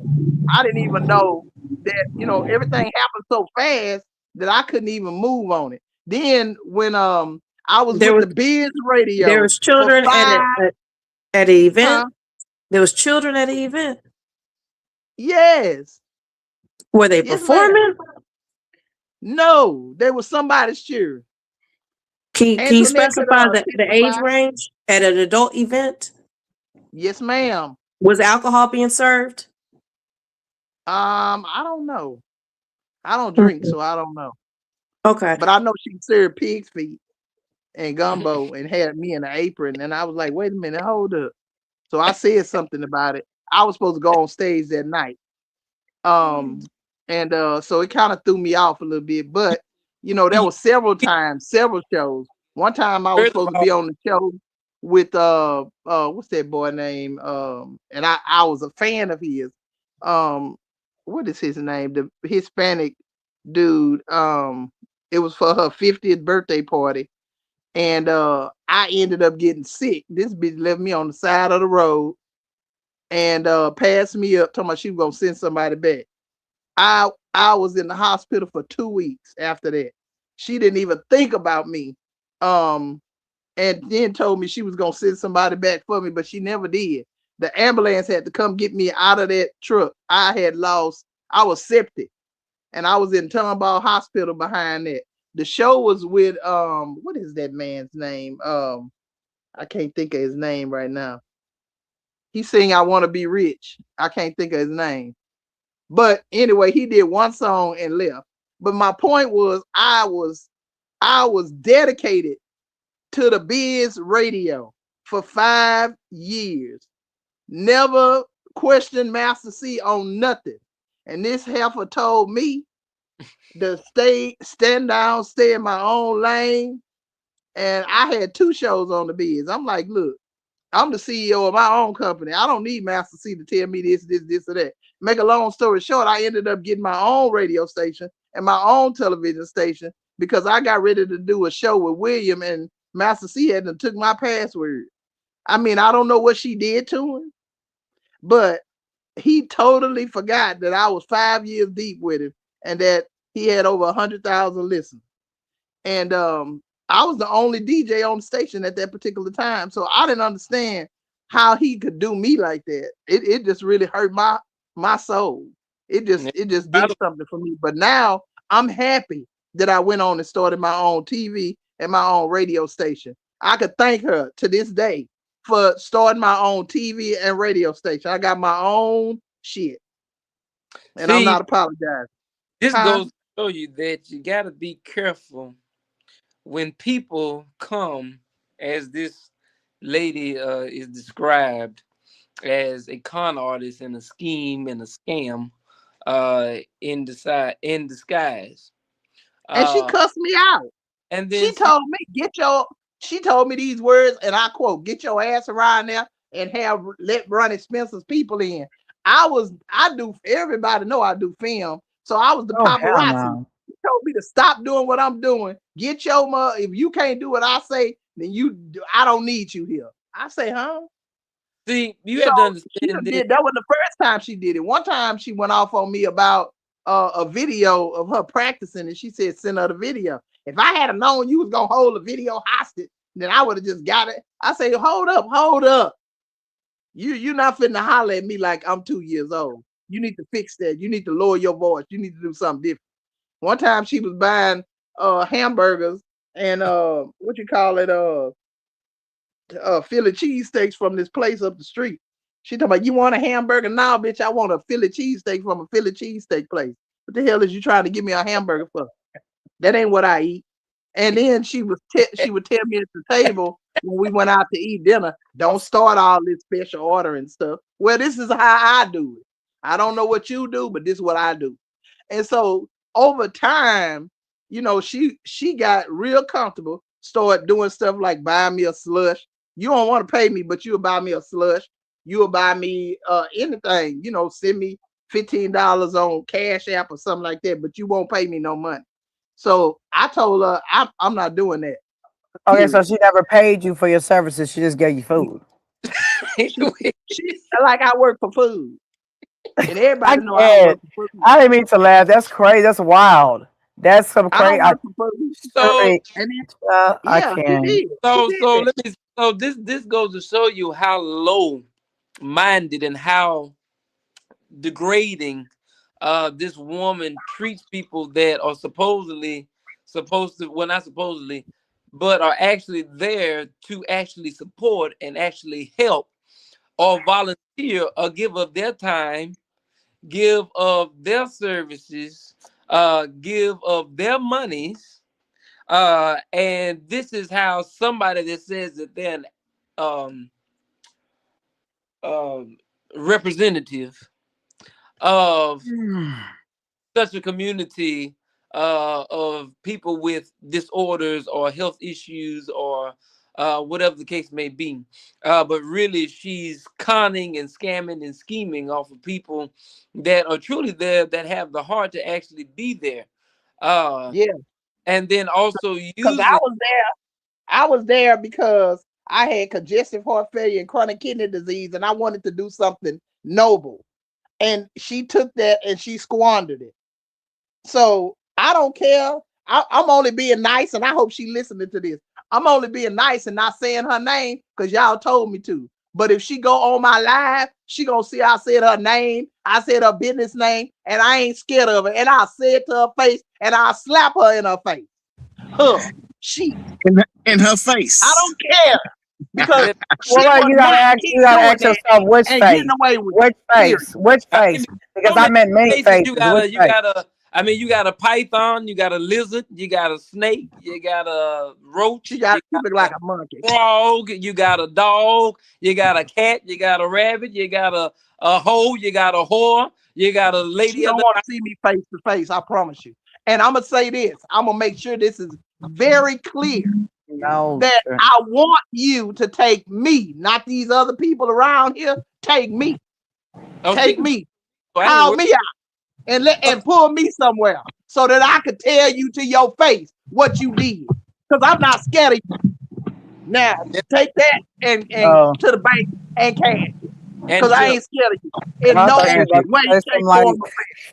I didn't even know that, everything happened so fast that I couldn't even move on it. Then when I was There with was the Biz there Radio was for children five, at the event. huh? There was children at the event. Yes. Were they Yes, ma'am. performing? No, they was somebody's cheering. Can you Antoinette could specify the age testify. range at an adult event? Yes, ma'am. Was alcohol being served? I don't know. I don't drink, Mhm. so I don't know. Okay. But I know she served pig's feet and gumbo and had me in an apron. And I was like, wait a minute, hold up. So I said something about it. I was supposed to go on stage that night. And so it kind of threw me off a little bit. But there was several times, several shows. One time I was First of supposed to all, be on the show with what's that boy name? And I was a fan of his. Um what is his name? The Hispanic dude. It was for her 50th birthday party. And I ended up getting sick. This bitch left me on the side of the road and passed me up, talking about she was gonna send somebody back. I was in the hospital for 2 weeks after that. She didn't even think about me. Um, and then told me she was gonna send somebody back for me, but she never did. The ambulance had to come get me out of that truck. I was septic, and I was in Tomball Hospital behind that. The show was with what is that man's name? I can't think of his name right now. He sing "I Want to Be Rich." I can't think of his name. But anyway, he did one song and left. But my point was I was dedicated to the Biz Radio for 5 years. Never questioned Master C on nothing. And this heifer told me to stand down, stay in my own lane. And I had 2 shows on the Biz. I'm like, look, I'm the CEO of my own company. I don't need Master C to tell me this, or that. Make a long story short, I ended up getting my own radio station and my own television station because I got ready to do a show with William, and Master C had took my password. I mean, I don't know what she did to him, but he totally forgot that I was 5 years deep with him and that he had over 100,000 listeners. And I was the only DJ on the station at that particular time, so I didn't understand how he could do me like that. It just really hurt my soul. It just did something for me. But now I'm happy that I went on and started my own TV and my own radio station. I could thank her to this day for starting my own TV and radio station. I got my own shit, and I'm see, not apologizing. this Huh? goes to show you that you got to be careful when people come, as this lady is described, as a con artist and a scheme and a scam. in disguise. And she cussed me out. And then She told me, she told me these words, and I quote, "Get your ass around there and let Ronnie Spencer's people in." Everybody know I do film. So I was the Oh, hell paparazzi. no. She told me to stop doing what I'm doing. Get your if you can't do what I say, then I don't need you here. I say, huh? See, you have to understand this. That was the first time she did it. One time she went off on me about a video of her practicing, and she said, send her the video. If I had known you was gonna hold the video hostage, then I would have just got it. I say, hold up. You're not finna holler at me like I'm 2 years old. You need to fix that. You need to lower your voice. You need to do something different. One time she was buying hamburgers and Philly cheesesteaks from this place up the street. She talking about, you want a hamburger? Nah, bitch, I want a Philly cheesesteak from a Philly cheesesteak place. What the hell is you trying to give me a hamburger for? That ain't what I eat. And then she would tell me at the table when we went out to eat dinner, don't start all this special order and stuff. Well, this is how I do it. I don't know what you do, but this is what I do. And so over time, she got real comfortable, started doing stuff like buying me a slush. You don't want to pay me, but you'll buy me a slush. You'll buy me anything, send me $15 on Cash App or something like that, but you won't pay me no money. So I told her I'm not doing that. Okay, so she never paid you for your services. She just gave you food. She like I work for food. And everybody know I can't. work for food. I didn't mean to laugh. That's crazy. That's wild. That's some I crazy. don't work for food. So And then, I yeah, she can't. did. so this goes to show you how low minded and how degrading this woman treats people that are supposed to, well, not supposedly, but are actually there to actually support and actually help or volunteer or give of their time, give of their services, give of their monies. And this is how somebody that says that they're an um, um, representative of such a community of people with disorders or health issues or whatever the case may be. But really, she's conning and scamming and scheming off of people that are truly there, that have the heart to actually be there. Yeah. And then also Because using. I was there because I had congestive heart failure and chronic kidney disease, and I wanted to do something noble. And she took that and she squandered it. So I don't care. I'm only being nice, and I hope she listening to this. I'm only being nice and not saying her name because y'all told me to. But if she go on my live, she gonna see I said her name, I said her business name, and I ain't scared of her. And I'll say it to her face, and I'll slap her in her face. She in her face. I don't care because she Well, will you not gotta keep you gotta doing ask that yourself which and face, getting away with which it. Period. face, which I face, mean, because so I many meant many faces. faces. You Which got you got a python, you got a lizard, you got a snake, you got a roach, She got you to got look like a monkey. frog, you got a dog, you got a cat, you got a rabbit, you got a hoe, you got a whore, you got a She lady of don't the want night. to see me face to face. I promise you. And I'm gonna say this. I'm gonna make sure this is very clear no, that sir. I want you to take me, not these other people around here. Take me. Oh, Take me. I ain't Call worried. me out and pull me somewhere so that I could tell you to your face what you did. Because I'm not scared of you. Now take that and Oh, to the bank and cash it. And Because I Jill, ain't scared of you. In I no thought you were way, about to say shape, something form,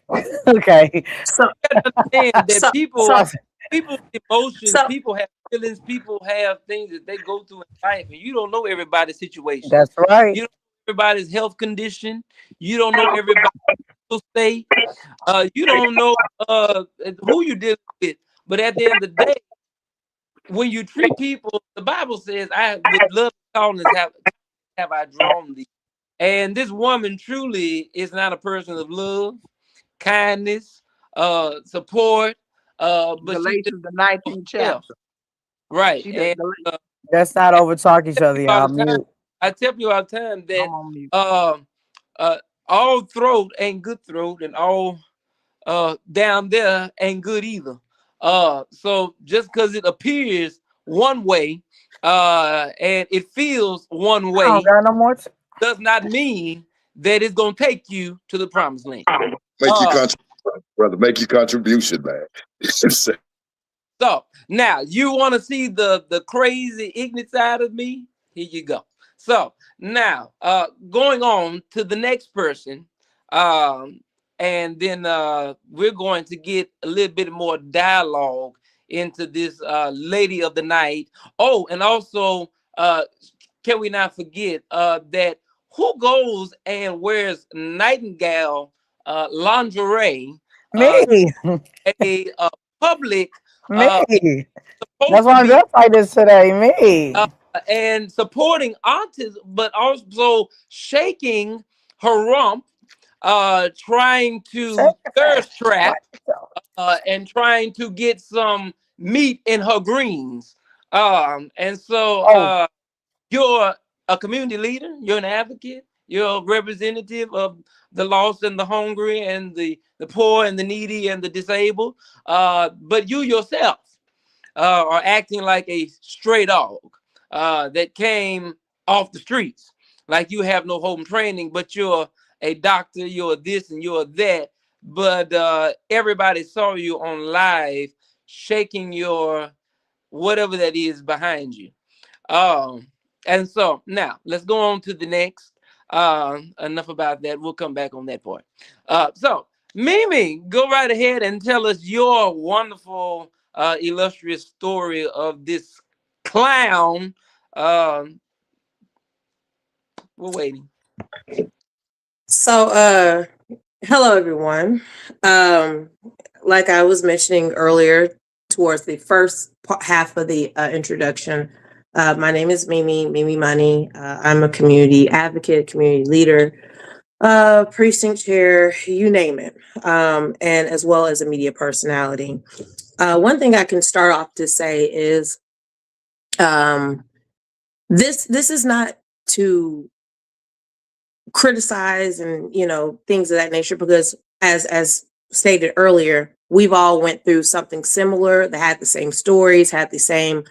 like, okay. So, understand that so, so, people's emotions, so, people have feelings, people have things that they go through in life, and you don't know everybody's situation. That's right. You don't know everybody's health condition. You don't know everybody's state. You don't know who you deal with. But at the end of the day, when you treat people, the Bible says, "I with love and kindness have I drawn thee." And this woman truly is not a person of love, kindness, support, but she's just Galatians the 19th herself. chapter. Right. She And does. Let's not over talk each other, all y'all. the time, Mute. I tell you all the time that I'm on mute. um uh all throat ain't good throat, and all down there ain't good either. So just because it appears one way and it feels one I don't way got no more. does not mean that it's gonna take you to the promised land. Make your Uh, contribution, brother. Make your contribution, man. So now you want to see the crazy ignorant side of me? Here you go. So now going on to the next person, um, and then we're going to get a little bit more dialogue into this lady of the night. Oh, and also can we not forget that who goes and wears nightingale lingerie Me, a public uh, me. That's supposed to why I'm be gonna fight this today. uh, Me. and supporting autism, but also shaking her rump, trying Shake to it fast. thirst trap, Watch yourself. and trying to get some meat in her greens. And so Oh, you're a community leader, you're an advocate, you're a representative of the lost and the hungry and the poor and the needy and the disabled. But you yourself are acting like a stray dog that came off the streets, like you have no home training, but you're a doctor, you're this and you're that. But everybody saw you on live shaking your whatever that is behind you. Um, and so now let's go on to the next. Enough about that. We'll come back on that part. So Mimi, go right ahead and tell us your wonderful, illustrious story of this clown. Um, we're waiting. So, hello everyone. Um, like I was mentioning earlier, towards the first half of the introduction, my name is Mimi Money. I'm a community advocate, community leader, precinct chair, you name it, and as well as a media personality. One thing I can start off to say is um, this is not to criticize and things of that nature, because as stated earlier, we've all went through something similar, that had the same stories, had the same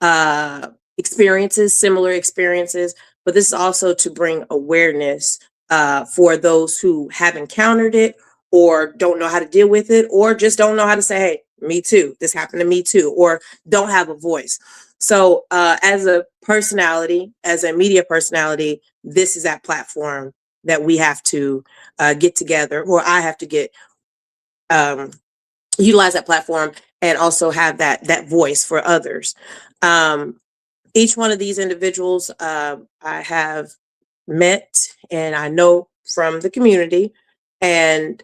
uh experiences, similar experiences. But this is also to bring awareness for those who have encountered it, or don't know how to deal with it, or just don't know how to say, hey, me too, this happened to me too, or don't have a voice. So as a personality, as a media personality, this is that platform that we have to get together, or I have to get um, utilize that platform and also have that voice for others. Um, each one of these individuals I have met and I know from the community, and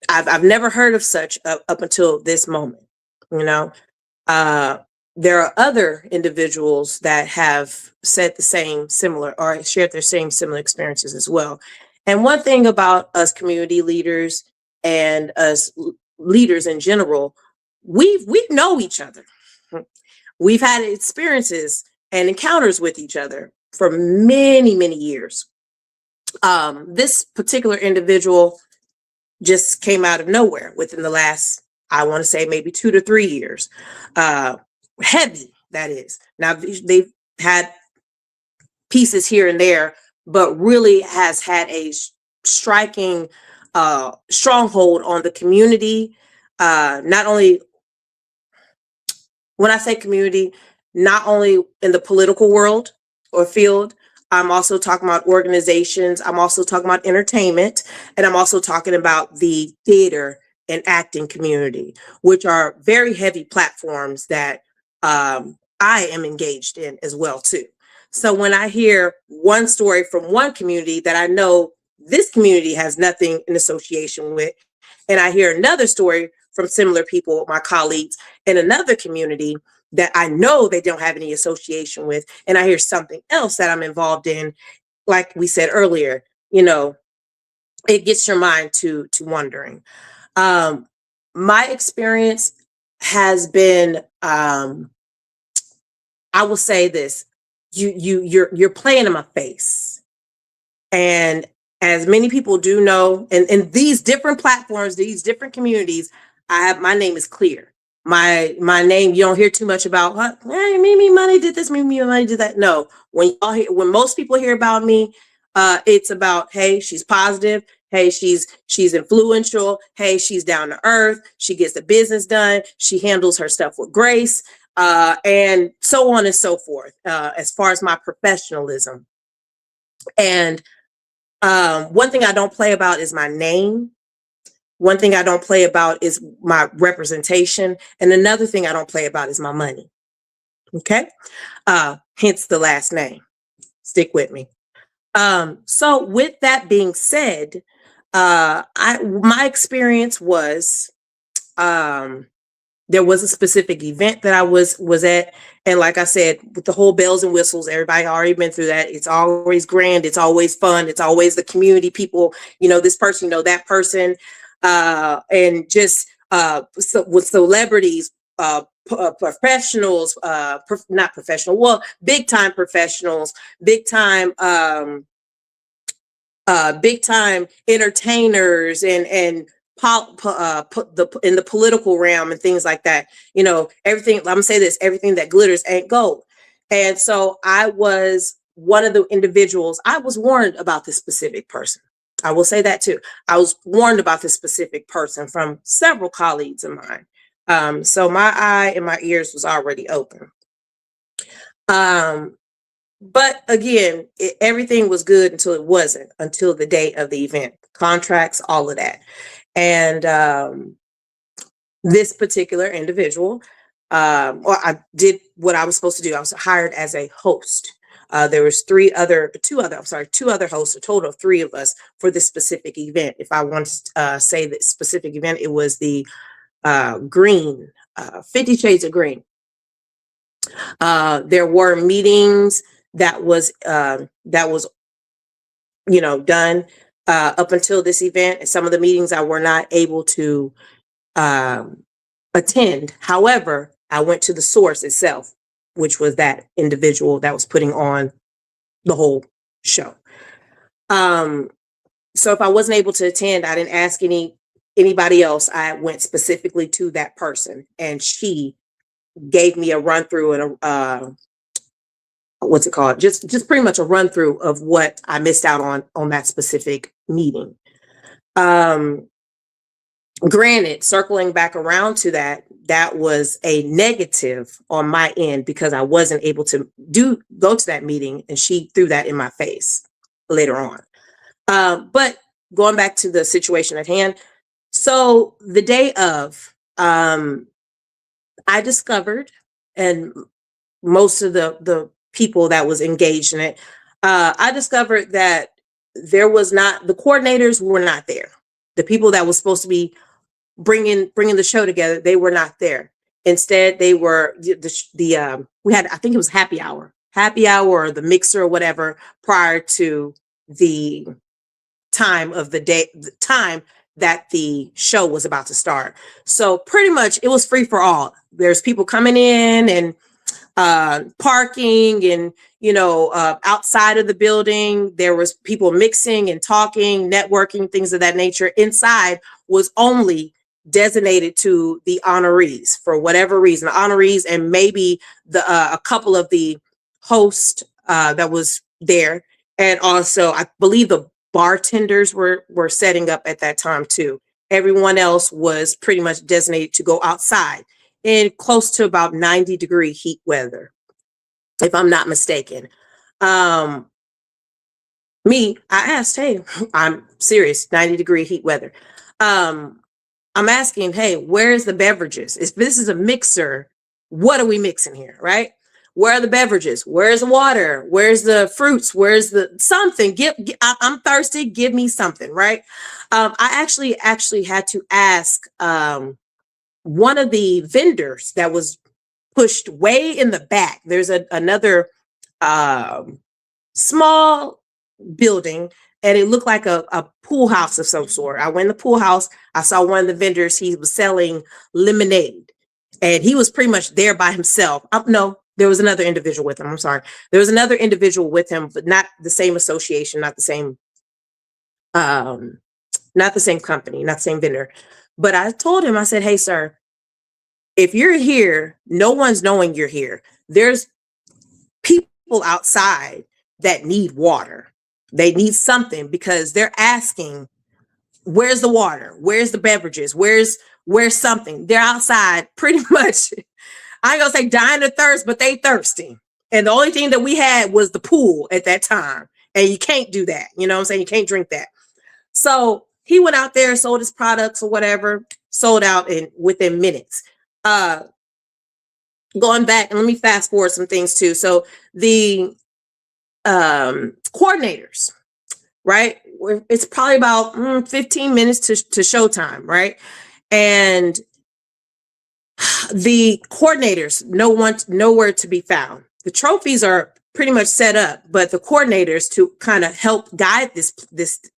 I've never heard of such up until this moment. You know, uh, there are other individuals that have said the same similar, or shared their same similar experiences as well. And one thing about us community leaders and us leaders in general, we know each other. We've had experiences and encounters with each other for many years. This particular individual just came out of nowhere within the last, I want to say, maybe 2 to 3 years. Heavy, that is. Now, they've had pieces here and there, but really has had a striking stronghold on the community. Not only, when I say community, not only in the political world or field, I'm also talking about organizations, I'm also talking about entertainment, and I'm also talking about the theater and acting community, which are very heavy platforms that I am engaged in as well too. So when I hear one story from one community that I know this community has nothing in association with, and I hear another story from similar people, my colleagues in another community that I know they don't have any association with, and I hear something else that I'm involved in, like we said earlier, it gets your mind to wondering. My experience has been, I will say this: you're playing in my face, and as many people do know, and these different platforms, these different communities, my name is clear. My name, you don't hear too much about, hey, Mimi Money did this, Mimi Money did that. No, when most people hear about me, it's about, hey, she's positive. Hey, she's influential. Hey, she's down to earth. She gets the business done. She handles her stuff with grace, and so on and so forth. As far as my professionalism, and one thing I don't play about is my name. One thing I don't play about is my representation. And another thing I don't play about is my money. Okay. Hence the last name. Stick with me. So with that being said, my experience was, there was a specific event that I was at. And like I said, with the whole bells and whistles, everybody already been through that. It's always grand. It's always fun. It's always the community people, this person, that person. And just with celebrities, professionals, not professional, well, big time professionals, big time entertainers, and in the political realm and things like that. Everything. I'm gonna say this: everything that glitters ain't gold. And so I was one of the individuals. I was warned about this specific person. I will say that too. I was warned about this specific person from several colleagues of mine. So my eye and my ears was already open. But again, everything was good until it wasn't, until the day of the event, contracts, all of that. And this particular individual, I did what I was supposed to do. I was hired as a host. There was two other hosts, a total of three of us for this specific event. If I want to say that specific event, it was the green, 50 Shades of Green. There were meetings that was done up until this event. And some of the meetings I were not able to attend. However, I went to the source itself, which was that individual that was putting on the whole show. So if I wasn't able to attend, I didn't ask anybody else. I went specifically to that person, and she gave me a run through and a what's it called? Just pretty much a run through of what I missed out on that specific meeting. Granted, circling back around to that was a negative on my end because I wasn't able to go to that meeting, and she threw that in my face later on. But going back to the situation at hand, so the day of, I discovered, and most of the people that was engaged in it, I discovered that the coordinators were not there. The people that was supposed to be bringing the show together, they were not there. Instead, they were we had, I think it was happy hour or the mixer or whatever prior to the time of the day, the time that the show was about to start. So pretty much it was free for all. There's people coming in and parking, and outside of the building there was people mixing and talking, networking, things of that nature. Inside was only designated to the honorees for whatever reason, the honorees, and maybe a couple of the hosts that was there. And also I believe the bartenders were setting up at that time too. Everyone else was pretty much designated to go outside in close to about 90-degree heat weather, if I'm not mistaken. I asked, hey, I'm serious, 90-degree heat weather. I'm asking, hey, where's the beverages? If this is a mixer, what are we mixing here, right? Where are the beverages? Where's the water? Where's the fruits? Where's the something? I'm thirsty. Give me something, right? I actually had to ask one of the vendors that was pushed way in the back. There's another small building, and it looked like a pool house of some sort. I went in the pool house. I saw one of the vendors. He was selling lemonade, and he was pretty much there by himself. No, there was another individual with him. I'm sorry. There was another individual with him, but not the same association, not the same Not the same company, not the same vendor. But I told him, I said, hey, sir, if you're here, no one's knowing you're here. There's people outside that need water. They need something because they're asking, where's the water? Where's the beverages? Where's something? They're outside pretty much, I ain't gonna say dying of thirst, but they thirsty. And the only thing that we had was the pool at that time. And you can't do that. You know what I'm saying? You can't drink that. So he went out there, sold his products or whatever, sold out within minutes. Going back, and let me fast forward some things too. So the coordinators, right? It's probably about 15 minutes to showtime, right? And the coordinators, nowhere to be found. The trophies are pretty much set up, but the coordinators to kind of help guide this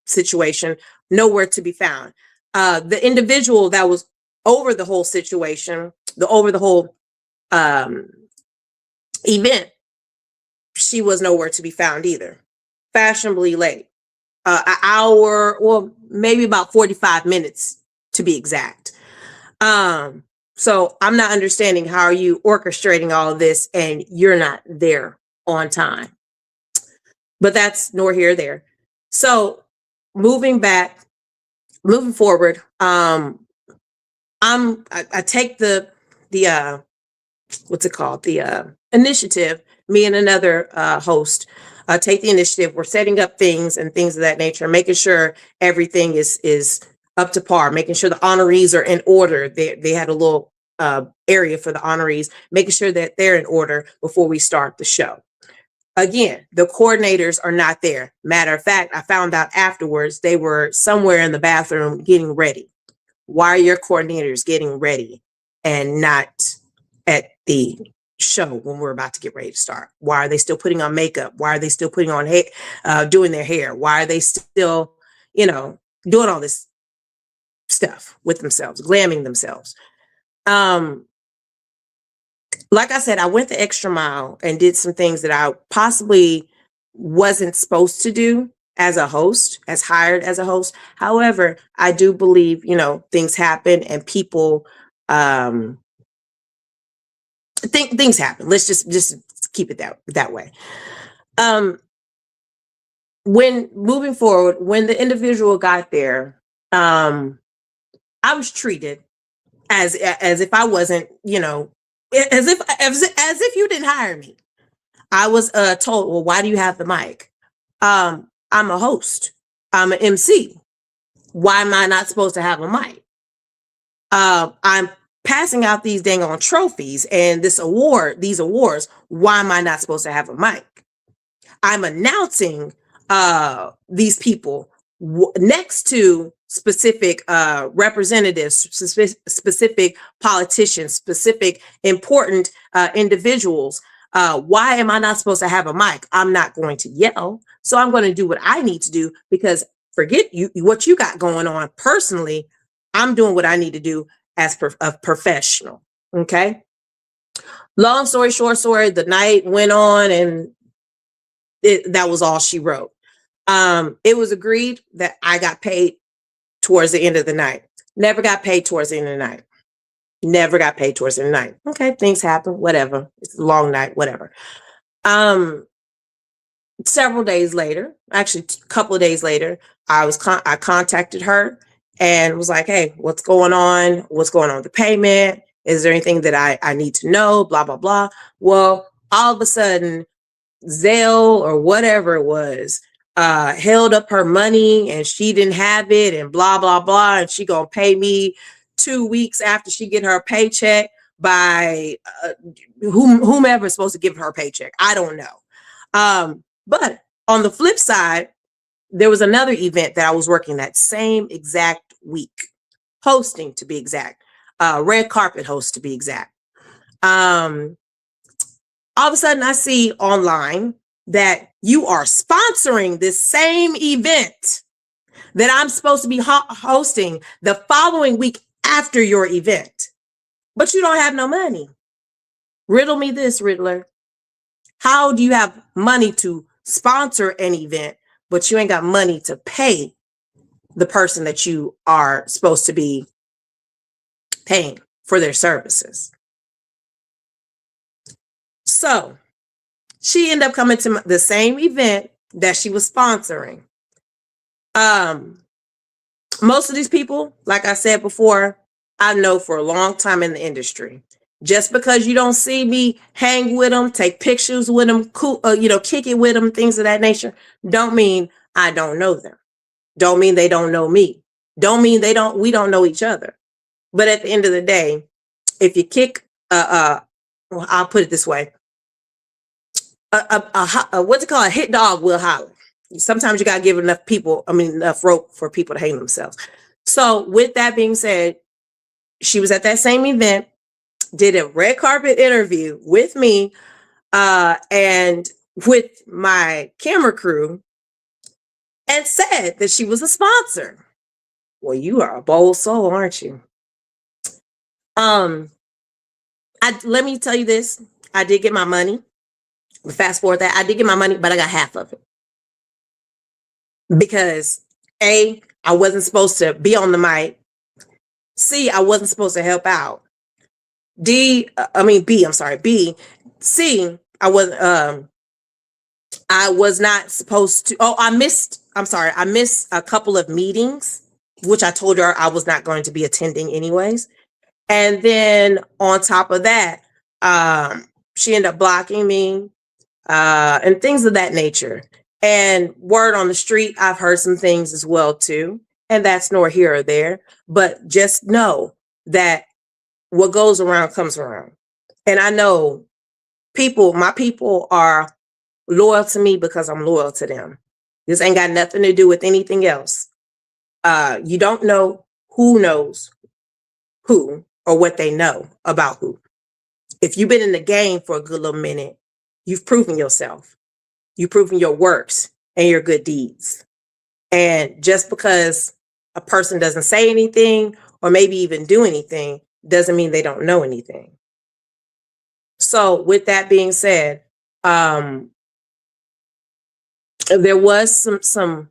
situation, nowhere to be found. The individual that was over the whole situation, over the whole event, she was nowhere to be found either. Fashionably late, an hour, or maybe about 45 minutes to be exact. So I'm not understanding, how are you orchestrating all of this and you're not there on time? But that's nor here or there. So moving forward, I take the what's it called? The initiative, me and another host take the initiative. We're setting up things and things of that nature, making sure everything is up to par, making sure the honorees are in order. They had a little area for the honorees, making sure that they're in order before we start the show. Again, the coordinators are not there. Matter of fact, I found out afterwards they were somewhere in the bathroom getting ready. Why are your coordinators getting ready and not at the show when we're about to get ready to start? Why are they still putting on makeup? Why are they still putting on doing their hair? Why are they still, doing all this stuff with themselves, glamming themselves? Like I said, I went the extra mile and did some things that I possibly wasn't supposed to do as a host, as hired as a host. However, I do believe, things happen and people, things happen. Let's just keep it that way. When moving forward, when the individual got there, I was treated as if I wasn't, as if you didn't hire me. I was told, well, why do you have the mic? I'm a host. I'm an MC. Why am I not supposed to have a mic? I'm passing out these dang on trophies and these awards. Why am I not supposed to have a mic? I'm announcing these people next to specific representatives, specific politicians, specific important individuals. Why am I not supposed to have a mic? I'm not going to yell. So I'm going to do what I need to do, because forget what you got going on personally. I'm doing what I need to do as a professional. Okay. Long story short, the night went on and that was all she wrote. It was agreed that I got paid towards the end of the night. Never got paid towards the end of the night. Never got paid towards the end of the night. Okay, things happen, whatever. It's a long night, whatever. Several days later, actually a couple of days later, I contacted her and was like, hey, what's going on? What's going on with the payment? Is there anything that I need to know? Blah, blah, blah. Well, all of a sudden, Zelle or whatever it was held up her money and she didn't have it and blah, blah, blah. And she gonna pay me 2 weeks after she get her paycheck by whomever is supposed to give her a paycheck. I don't know. But on the flip side, there was another event that I was working that same exact week, hosting to be exact, red carpet host to be exact. All of a sudden I see online that you are sponsoring this same event that I'm supposed to be hosting the following week after your event, but you don't have no money. Riddle me this, Riddler. How do you have money to sponsor an event, but you ain't got money to pay the person that you are supposed to be paying for their services. So she ended up coming to the same event that she was sponsoring. Most of these people, like I said before, I know for a long time in the industry. Just because you don't see me hang with them, take pictures with them, cool, kick it with them, things of that nature, don't mean I don't know them. Don't mean they don't know me. Don't mean we don't know each other. But at the end of the day, if you kick, well, I'll put it this way: what's it called? A hit dog will holler. Sometimes you gotta give enough rope for people to hang themselves. So with that being said, she was at that same event, did a red carpet interview with me, and with my camera crew, and said that she was a sponsor. Well, you are a bold soul, aren't you? Let me tell you this. I did get my money. Fast forward that, I did get my money, but I got half of it. Because A, I wasn't supposed to be on the mic. C, I wasn't supposed to help out. B, C, I was not supposed to. I missed a couple of meetings, which I told her I was not going to be attending anyways. And then on top of that, she ended up blocking me, and things of that nature. And word on the street, I've heard some things as well too. And that's nor here or there. But just know that what goes around comes around. And I know my people are loyal to me because I'm loyal to them. This ain't got nothing to do with anything else. You don't know who knows who or what they know about who. If you've been in the game for a good little minute, you've proven yourself. You've proven your works and your good deeds. And just because a person doesn't say anything or maybe even do anything doesn't mean they don't know anything. So with that being said, there was some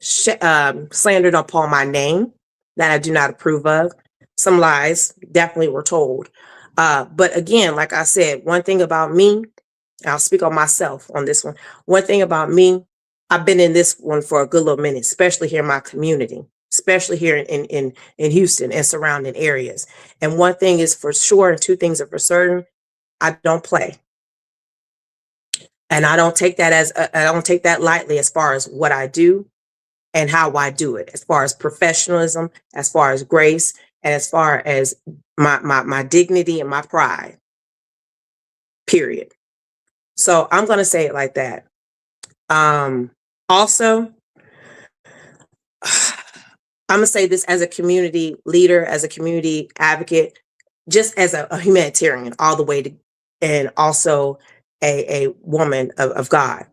slandered upon my name that I do not approve of. Some lies definitely were told. But again, like I said, one thing about me, I'll speak on myself on this one. One thing about me, I've been in this one for a good little minute, especially here in my community, especially here in Houston and surrounding areas. And one thing is for sure, and two things are for certain, I don't play. And I don't take that lightly as far as what I do and how I do it, as far as professionalism, as far as grace, and as far as my dignity and my pride, period. So I'm going to say it like that. Also, I'm going to say this as a community leader, as a community advocate, just as a humanitarian all the way to, and also a woman of God.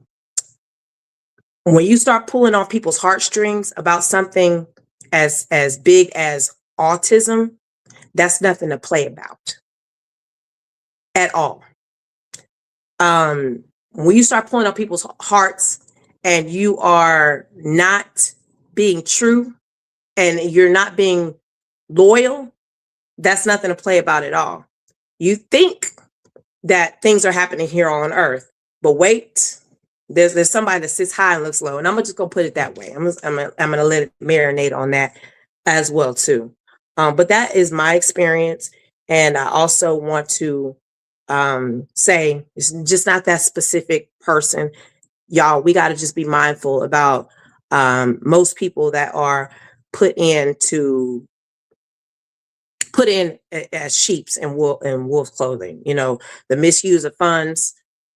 When you start pulling on people's heartstrings about something as big as autism, that's nothing to play about at all. When you start pulling on people's hearts and you are not being true and you're not being loyal, that's nothing to play about at all. You think that things are happening here on earth, but wait, there's somebody that sits high and looks low, and I'm just gonna put it that way. I'm gonna let it marinate on that as well too. But that is my experience, and I also want to say it's just not that specific person. Y'all, we got to just be mindful about most people that are put in as sheep's and wolf clothing. You know, the misuse of funds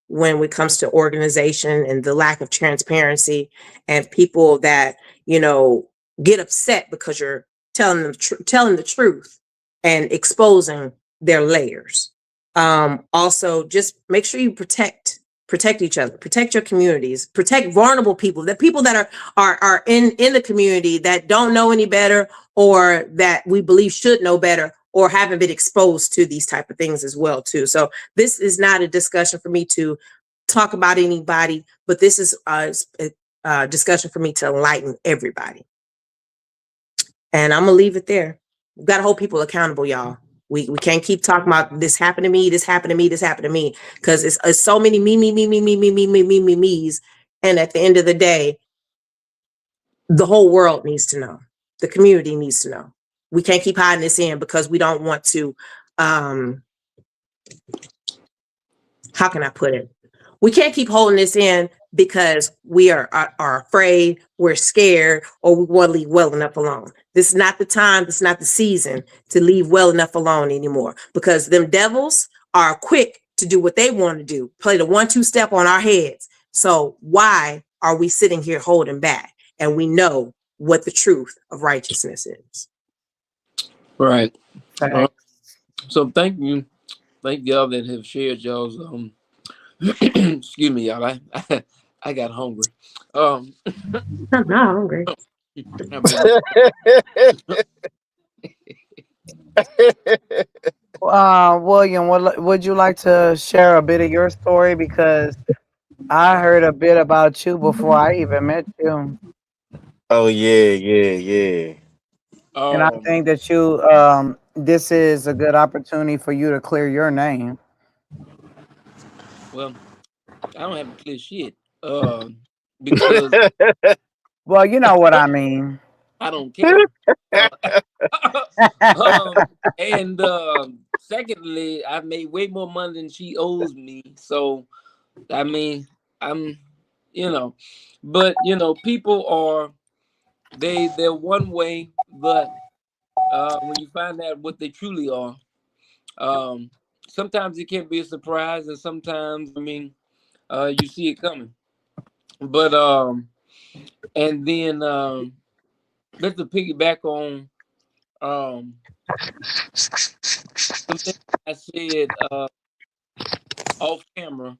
when it comes to organization and the lack of transparency, and people that, you know, get upset because you're telling the truth and exposing their layers. Also, just make sure you protect each other, protect your communities, protect vulnerable people, the people that are in the community that don't know any better, or that we believe should know better, or haven't been exposed to these type of things as well too. So this is not a discussion for me to talk about anybody, but this is a discussion for me to enlighten everybody. And I'm gonna leave it there. We gotta hold people accountable, y'all. We can't keep talking about this happened to me, this happened to me, this happened to me, because it's so many me's. And at the end of the day, the whole world needs to know. The community needs to know. We can't keep hiding this in because we don't want to. How can I put it? We can't keep holding this in because we are afraid, we're scared, or we want to leave well enough alone. This is not the time, this is not the season to leave well enough alone anymore, because them devils are quick to do what they want to do, play the 1-2 step on our heads. So why are we sitting here holding back? And we know what the truth of righteousness is. Right. Facts. So thank y'all that have shared y'all's excuse me, y'all. I got hungry. Um, I'm not hungry. I've been William, would you like to share a bit of your story? Because I heard a bit about you before I even met you. Oh yeah, yeah, yeah. And I um think that this is a good opportunity for you to clear your name. well, I don't have to clear shit. Because Well, you know what I mean. I don't care. Uh, um, and secondly, I've made way more money than she owes me. So I mean, I'm, you know, but people are they're one way, but when you find out what they truly are, um, sometimes it can be a surprise, and sometimes you see it coming. But and then let's piggyback on um something I said off camera.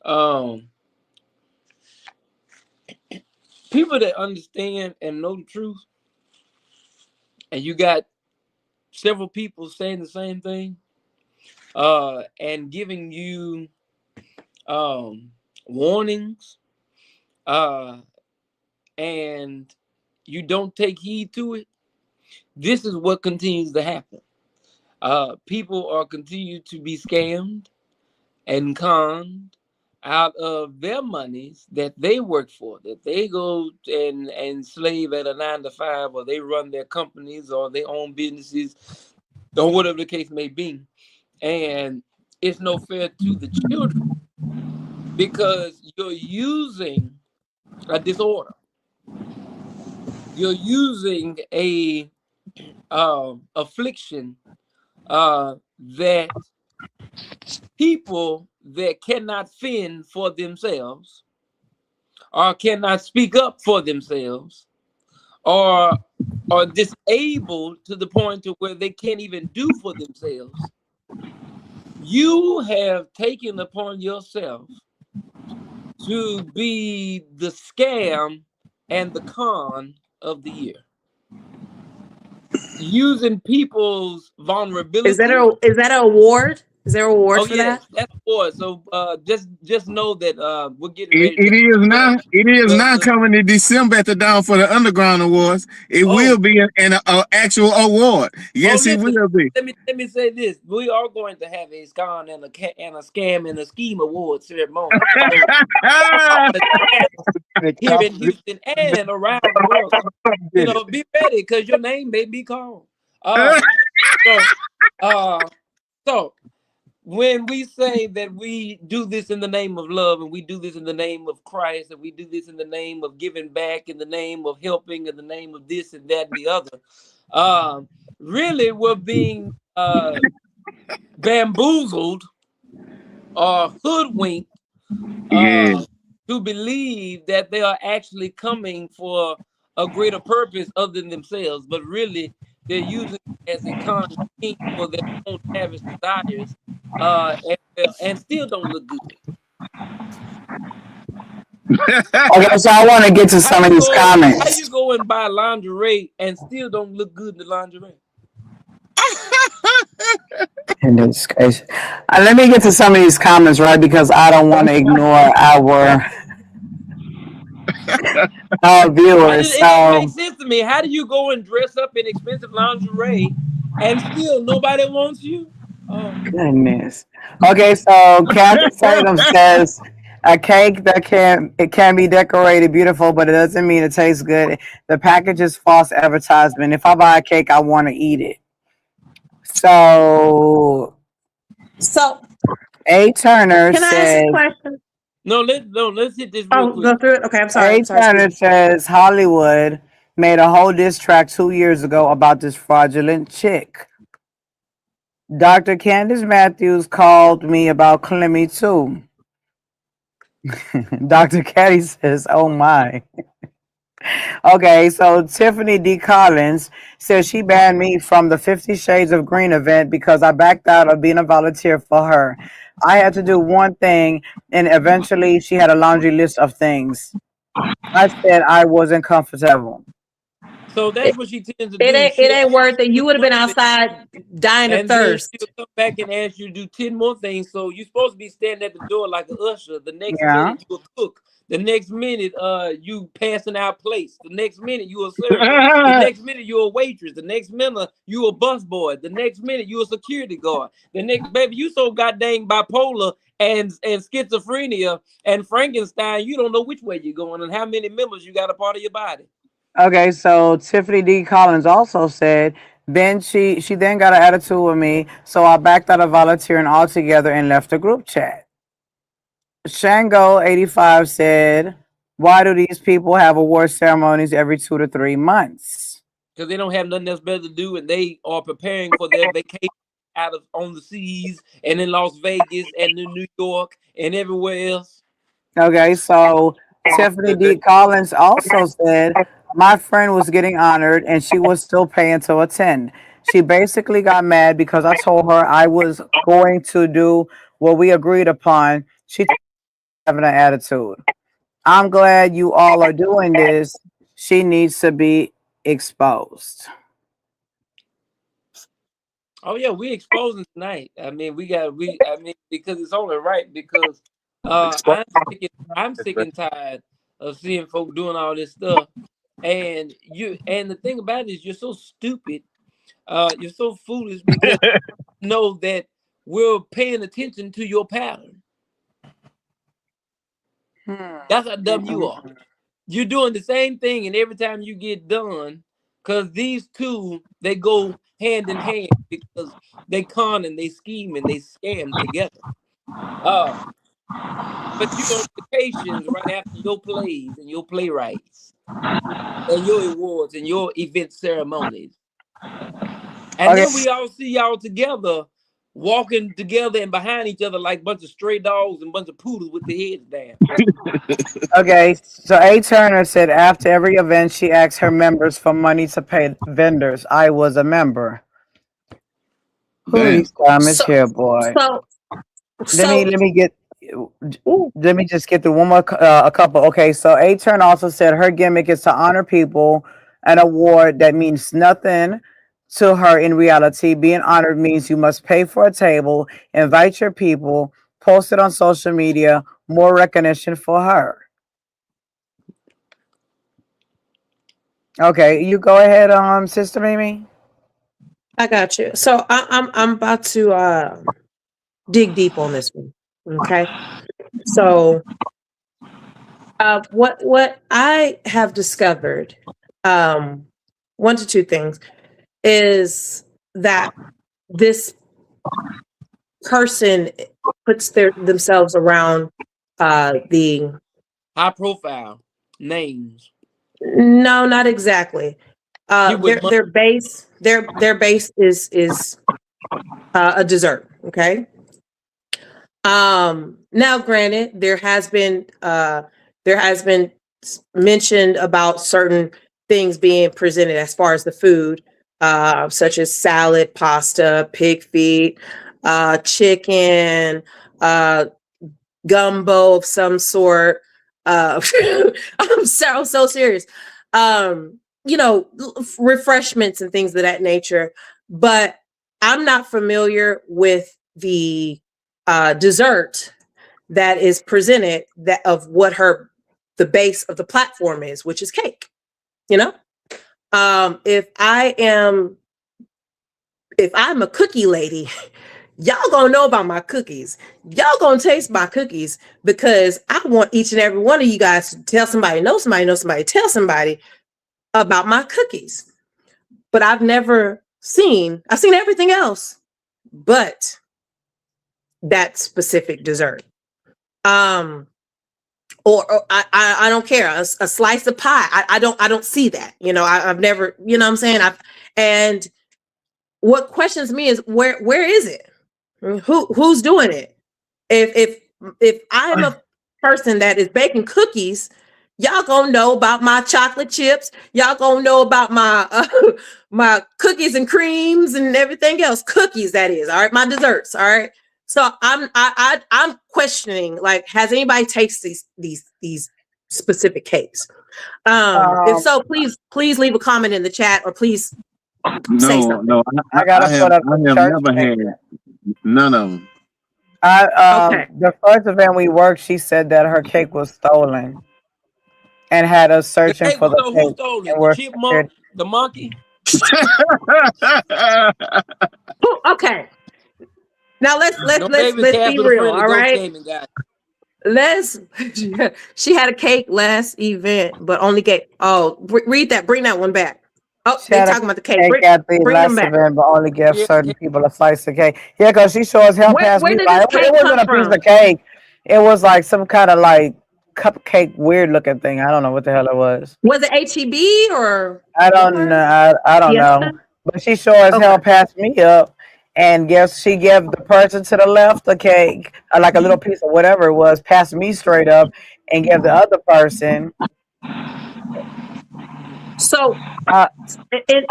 Um, People that understand and know the truth, and you got several people saying the same thing, and giving you um warnings, uh, and you don't take heed to it. This is what continues to happen. People are continue to be scammed and conned out of their monies that they work for, that they go and slave at a 9 to 5, or they run their companies or they own businesses, or whatever the case may be. And it's no fair to the children because you're using a disorder. You're using a affliction that people that cannot fend for themselves or cannot speak up for themselves or are disabled to the point to where they can't even do for themselves. You have taken upon yourself to be the scam and the con of the year, using people's vulnerability. Is that an award? Is there an award Oh for that? yes, that's for. So just know that we're getting It, ready to it is the now. It is now the coming in December at the Down for the Underground Awards. It will oh be an actual award. oh Yes, it listen. will be. Let me say this: we are going to have a scam and a scam and a scheme award ceremony on the 10th here in Houston and around the world. So be ready because your name may be called. Uh, so uh, so when we say that we do this in the name of love and we do this in the name of Christ and we do this in the name of giving back, in the name of helping, in the name of this and that and the other, um, really we're being bamboozled or hoodwinked Yeah. uh, to believe that they are actually coming for a greater purpose other than themselves, but really they're using it as a con for their own lavish desires, and still don't look good. Okay, so I want to get to How some of you these go? How comments. you go and buy lingerie and still don't look good in the lingerie? In this case, let me get to some of these comments, right? Because I don't want to ignore our viewers. It don't make So sense to me. How do you go and dress up in expensive lingerie and still nobody wants you? Oh my God. goodness. Okay, so Kathy Tatum says a cake that can be decorated beautiful, but it doesn't mean it tastes good. The package is false advertisement. If I buy a cake, I want to eat it. So So A Turner can I ask a says question? Let's hit this real Oh, quick. go through it. Okay, I'm sorry. A I'm sorry. Excuse Turner me. says Hollywood made a whole diss track 2 years ago about this fraudulent chick. Dr. Candace Matthews called me about Clemmy too. Dr. Caddy says, "Oh my." Okay, so Tiffany D. Collins says she banned me from the 50 Shades of Green event because I backed out of being a volunteer for her. I had to do one thing, and eventually she had a laundry list of things. I said I wasn't comfortable. So that's what she tends to It do. ain't it She'll ain't ask worth it. you to You do would have one been thing, outside dying of and then she'll thirst. come back and ask you to do 10 more things. So you're supposed to be standing at the door like an usher. The next Yeah. minute you a cook. The next minute you passing out plates. The next minute you a server. The next minute you a waitress. The next minute you a busboy. The next minute you a security guard. The next baby, you so goddamn bipolar and schizophrenia and Frankenstein, you don't know which way you're going and how many members you got a part of your body. Okay, so Tiffany D. Collins also said, then she then got an attitude with me, so I backed out of volunteering altogether and left the group chat. Shango85 said, why do these people have award ceremonies every 2 to 3 months? Because they don't have nothing else better to do, and they are preparing for their vacation out of on the seas and in Las Vegas and in New York and everywhere else. Okay, so Tiffany D. Collins also said, my friend was getting honored and she was still paying to attend. She basically got mad because I told her I was going to do what we agreed upon. She having an attitude. I'm glad you all are doing this. She needs to be exposed. Oh yeah, we exposing tonight. I mean, I mean, because it's only right because I'm sick and tired of seeing folk doing all this stuff. And the thing about it is you're so stupid. You're so foolish because you know that we're paying attention to your pattern. That's how dumb you are. You're doing the same thing, and every time you get done, because these two they go hand in hand because they con and they scheme and they scam together. Uh, but you on vacations right after your plays and your playwrights and your awards and your event ceremonies, and Okay, then we all see y'all together, walking together and behind each other like a bunch of stray dogs and a bunch of poodles with their heads down. okay. So A Turner said after every event, she asked her members for money to pay vendors. I was a member. Who are Damn. these comments So here, boy? so Let me so let me get ooh, let me just get through one more a couple. Okay, so A Turn also said her gimmick is to honor people, an award that means nothing to her in reality. Being honored means you must pay for a table, invite your people, post it on social media, more recognition for her. Okay, you go ahead, Sister Mimi. I got you. So I'm about to dig deep on this one. Okay. So what I have discovered, um, one to two things, is that this person puts themselves around the High profile names, no, not exactly. people with money. Their base is a dessert. Okay. Now, granted, there has been mentioned about certain things being presented as far as the food, such as salad, pasta, pig feet, chicken, uh, gumbo of some sort. I'm so serious. Refreshments and things of that nature. But I'm not familiar with the dessert that is presented that of what her the base of the platform is, which is cake. You know, if I'm a cookie lady, y'all gonna know about my cookies. Y'all gonna taste my cookies, because I want each and every one of you guys to tell somebody, know somebody, tell somebody about my cookies. But I've seen everything else but that specific dessert. Or I don't care, a slice of pie. I don't see that. You know, I've never, you know what I'm saying? And what questions me is, where is it? Who's doing it? If I'm a person that is baking cookies, y'all gonna know about my chocolate chips. Y'all gonna know about my my cookies and creams and everything else. Cookies, that is. All right, my desserts. All right. So I'm questioning, like, has anybody tasted these specific cakes? If so, please leave a comment in the chat, or please say something. No, I gotta put up I the have church never cake. had none of them. Okay. The first event we worked, she said that her cake was stolen and had us The searching cake for was the so, who cake. stole And it? The we're chipmunk, scared. the monkey. Okay. Now No, maybe let's be Casper the real. friendly All ghost right. came and got it. Let's She had a cake last event, but only gave, read that, bring that one back. Oh, She they had a talking about the cake. cake at the Bring them last back. event, but only gave She had the certain cake. people a slice of cake. Yeah, because she sure as hell passed Where me did by. this It cake come wasn't a piece from? of cake. It was like some kind of like cupcake, weird looking thing. I don't know what the hell it was. Was it HEB or I don't know. Walmart? I don't know. Fiesta? But she sure as hell Okay. passed me up. And guess she gave the person to the left a cake, like a little piece of whatever it was, passed me straight up, and gave the other person. So Uh,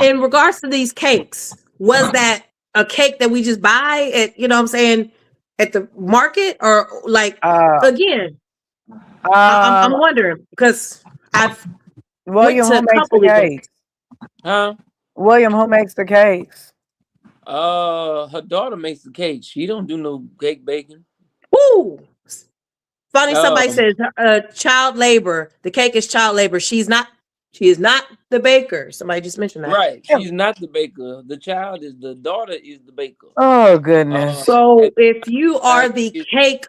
in regards to these cakes, was that a cake that we just buy at, you know what I'm saying, at the market, or like, uh, again, I'm um, wondering, because I've went William, to who a makes the couple events. cakes? Huh? William, who makes the cakes? Her daughter makes the cake. She don't do no cake baking. Woo! Funny, somebody Um, says child labor. The cake is child labor. She is not the baker. Somebody just mentioned that. right. She's not the baker. The child is the daughter is the baker. Oh Uh, goodness. So and if you now are the cake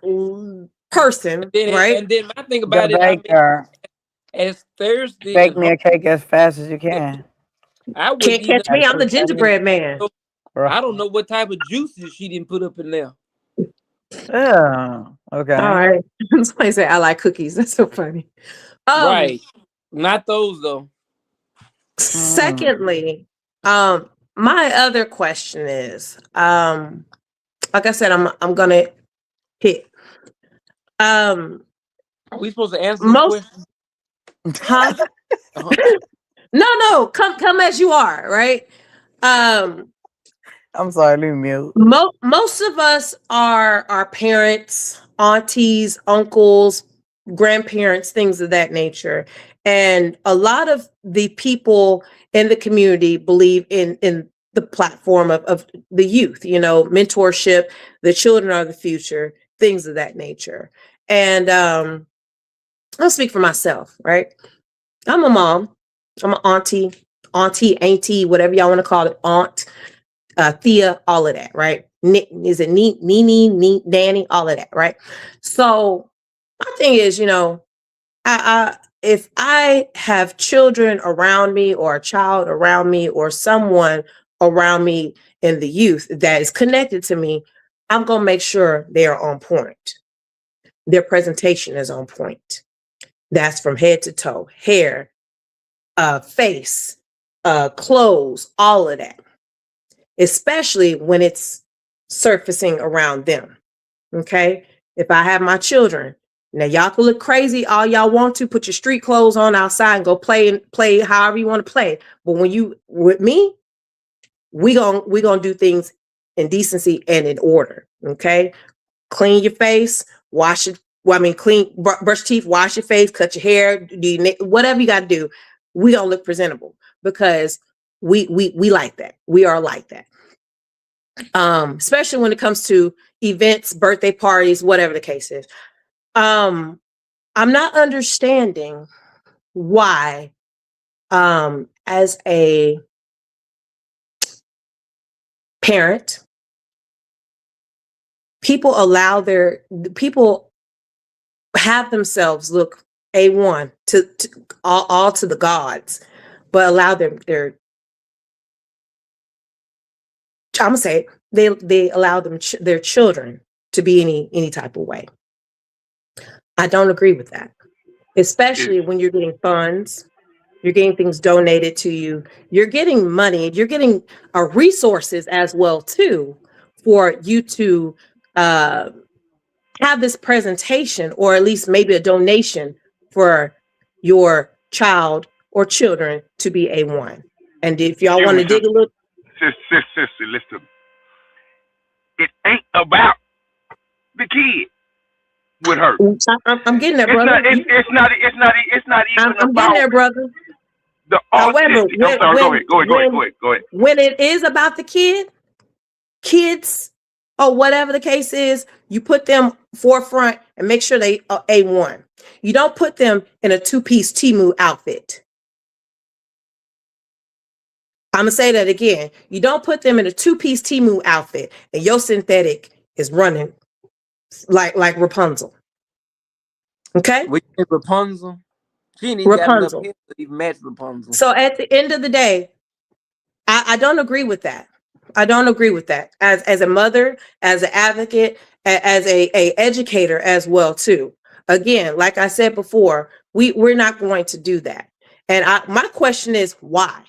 person, right? and then my thing The about it, I mean, baker. as thirsty Bake and me hungry a cake as fast as you as can. I wouldn't Can't eat catch nothing. me. That's I'm the what that is. gingerbread man. So Bro. I don't know what type of juices she didn't put up in there. Oh, All okay. right. Somebody said I like cookies. That's so funny. Um, Right. Not those though. Mm. Secondly, my other question is, like I said, I'm gonna hit. Um, Are we supposed to answer this most, question? huh? Uh-huh. No, come as you are, right? Um, I'm sorry, leave me mute. most of us are our parents, aunties, uncles, grandparents, things of that nature. And a lot of the people in the community believe in the platform of the youth, you know, mentorship, the children are the future, things of that nature. And I'll speak for myself, right? I'm a mom, I'm an auntie, whatever y'all want to call it, aunt, Thea, all of that, right? Is it Nene, Danny, all of that, right? So my thing is, you know, if I have children around me, or a child around me, or someone around me in the youth that is connected to me, I'm gonna make sure they are on point. Their presentation is on point. That's from head to toe, hair, face, clothes, all of that, especially when it's surfacing around them. Okay. If I have my children, now y'all can look crazy all y'all want to, put your street clothes on outside and go play however you want to play. But when you with me, we gonna do things in decency and in order. Okay. Clean your face, wash it. Well, I mean, brush teeth, wash your face, cut your hair, whatever you got to do. We gonna look presentable, because we like that. We are like that. Especially when it comes to events, birthday parties, whatever the case is. Um, I'm not understanding why, as a parent, people have themselves look A1 to all to the gods, but allow their I'm gonna say it, they allow their children to be any type of way. I don't agree with that, especially when you're getting funds, you're getting things donated to you, you're getting money, you're getting resources as well too for you to have this presentation, or at least maybe a donation for your child or children to be A1. And if y'all Excuse want me, to dig a little, sister, listen. It ain't about the kid with her. I'm getting there, It's brother. not. It's not even I'm getting about there, brother. the However, autistic. I'm sorry. Go ahead. when it is about the kids, or whatever the case is, you put them forefront and make sure they are A1. You don't put them in a two-piece Timu outfit. I'm gonna say that again. You don't put them in a two-piece Timu outfit and your synthetic is running like Rapunzel. Okay? We say Rapunzel. She ain't even got enough Rapunzel. hair to even match Rapunzel. So at the end of the day, I don't agree with that. I don't agree with that. As a mother, as an advocate, as a educator as well too. Again, like I said before, we're not going to do that. And my question is why?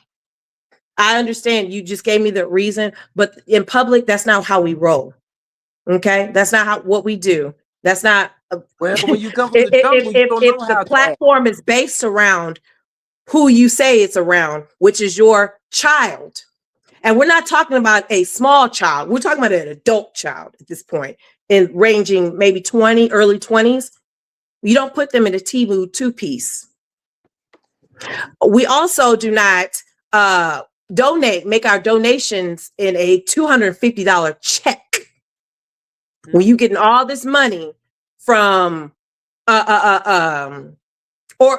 I understand you just gave me the reason, but in public, that's not how we roll. Okay, that's not what we do. That's not. Well, when you come from the jungle, you don't If know the how to act. platform is based around who you say it's around, which is your child, and we're not talking about a small child. We're talking about an adult child at this point, in ranging maybe 20, early 20s. You don't put them in a Temu two-piece. We also do not make our donations in a $250 check. When you getting all this money from or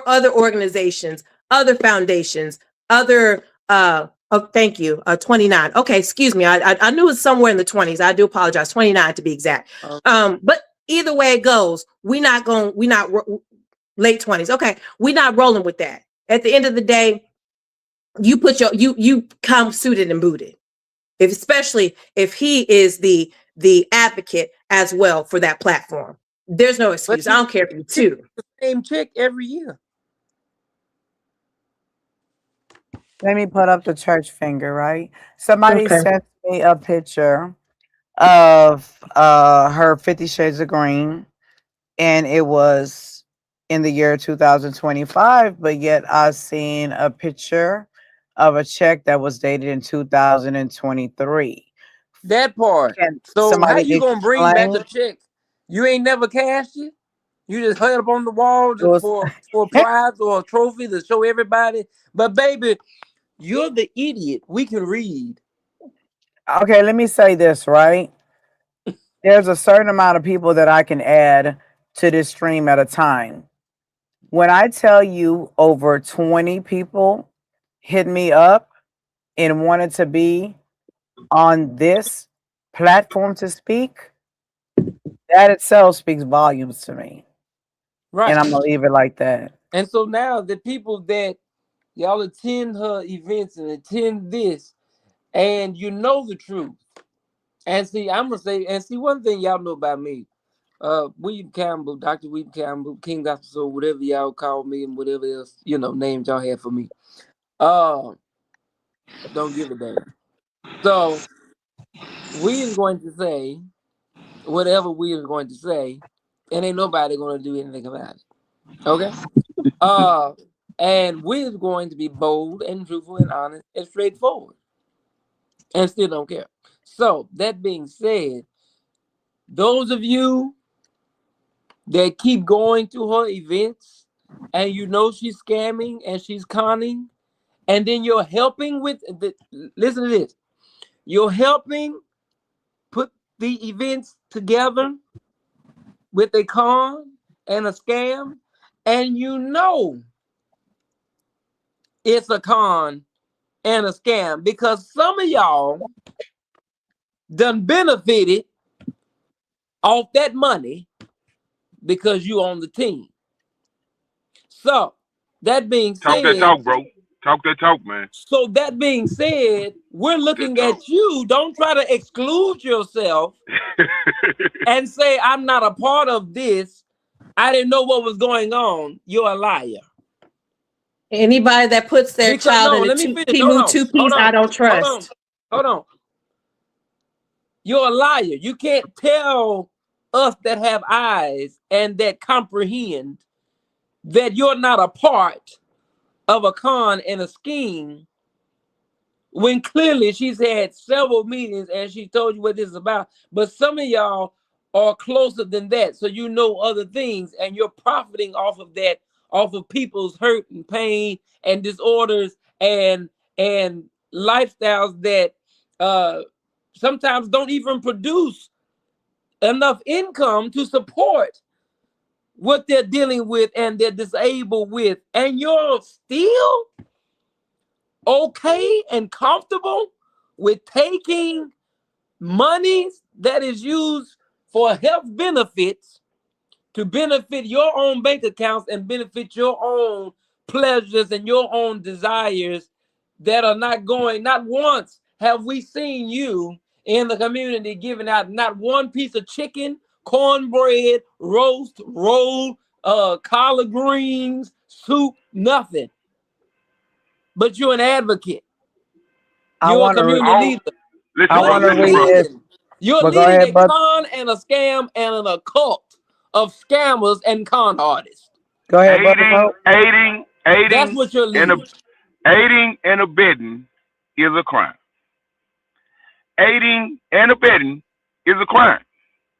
other organizations, other foundations, other oh, thank you, 29. Okay, excuse me. I knew it was somewhere in the 20s. I do apologize. 29 to be exact. But either way it goes, we not late 20s. Okay, we're not rolling with that. At the end of the day, you put you come suited and booted. Especially if he is the advocate as well for that platform. There's no But excuse. I don't care if you're two. the same chick every year. Let me put up the church finger, right? Somebody Okay. sent me a picture of her 50 Shades of Green, and it was in the year 2025, but yet I seen a picture of a check that was dated in 2023. That part. Can So how somebody you gonna bring back explain? a check? You ain't never cashed it? You just held up on the wall It just was for a prize or a trophy to show everybody. But baby, you're the idiot. We can read. okay. Let me say this, right? There's a certain amount of people that I can add to this stream at a time. When I tell you over 20 people hit me up and wanted to be on this platform to speak, that itself speaks volumes to me. And Right. I'm gonna leave it like that. And so now the people that y'all attend her events and attend this, and you know the truth. And see, I'm gonna say, and see one thing y'all know about me. William Campbell, Dr. William Campbell, King Gospel Soul, whatever y'all call me and whatever else, names y'all have for me. Don't give a damn. So we is going to say whatever we is going to say, and ain't nobody gonna do anything about it. Okay? And we is going to be bold and truthful and honest and straightforward and still don't care. So that being said, those of you that keep going to her events and you know she's scamming and she's conning, and then you're helping with listen to this. You're helping put the events together with a con and a scam, and you know it's a con and a scam because some of y'all done benefited off that money because you on the team. So that being Talk that said, talk, bro. Talk that talk, man. so that being said, we're looking at you. Don't try to exclude yourself and say, I'm not a part of this. I didn't know what was going on. You're a liar. Anybody that puts their Because child no, in a let me finish. Hold on. two-piece, I don't trust. Hold on. You're a liar. You can't tell us that have eyes and that comprehend that you're not a part of a con and a scheme when clearly she's had several meetings and she told you what this is about. But some of y'all are closer than that. So you know other things and you're profiting off of that, off of people's hurt and pain and disorders and lifestyles that sometimes don't even produce enough income to support what they're dealing with and they're disabled with. And you're still okay and comfortable with taking money that is used for health benefits to benefit your own bank accounts and benefit your own pleasures and your own desires that are not going. Not once have we seen you in the community giving out not one piece of chicken, cornbread, roast, roll, collard greens, soup, nothing. But you're an advocate. You're a community leader. You're leading a con and a scam and an occult of scammers and con artists. Go ahead, aiding, that's what you're leading. Aiding and abetting is a crime. Aiding and abetting is a crime.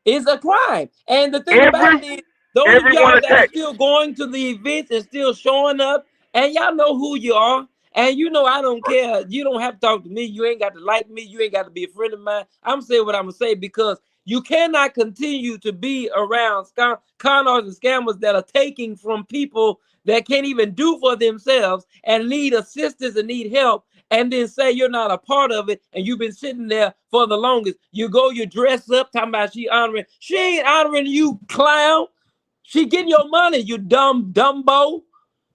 It's a crime. And the thing about it is, those of y'all that are still going to the events and still showing up, and y'all know who you are, and you know I don't care. You don't have to talk to me. You ain't got to like me. You ain't got to be a friend of mine. I'm saying what I'm going to say because you cannot continue to be around con artists and scammers that are taking from people that can't even do for themselves and need assistance and need help, and then say you're not a part of it and you've been sitting there for the longest. You go, you dress up, talking about she honoring. She ain't honoring you, clown. She getting your money, you dumbo.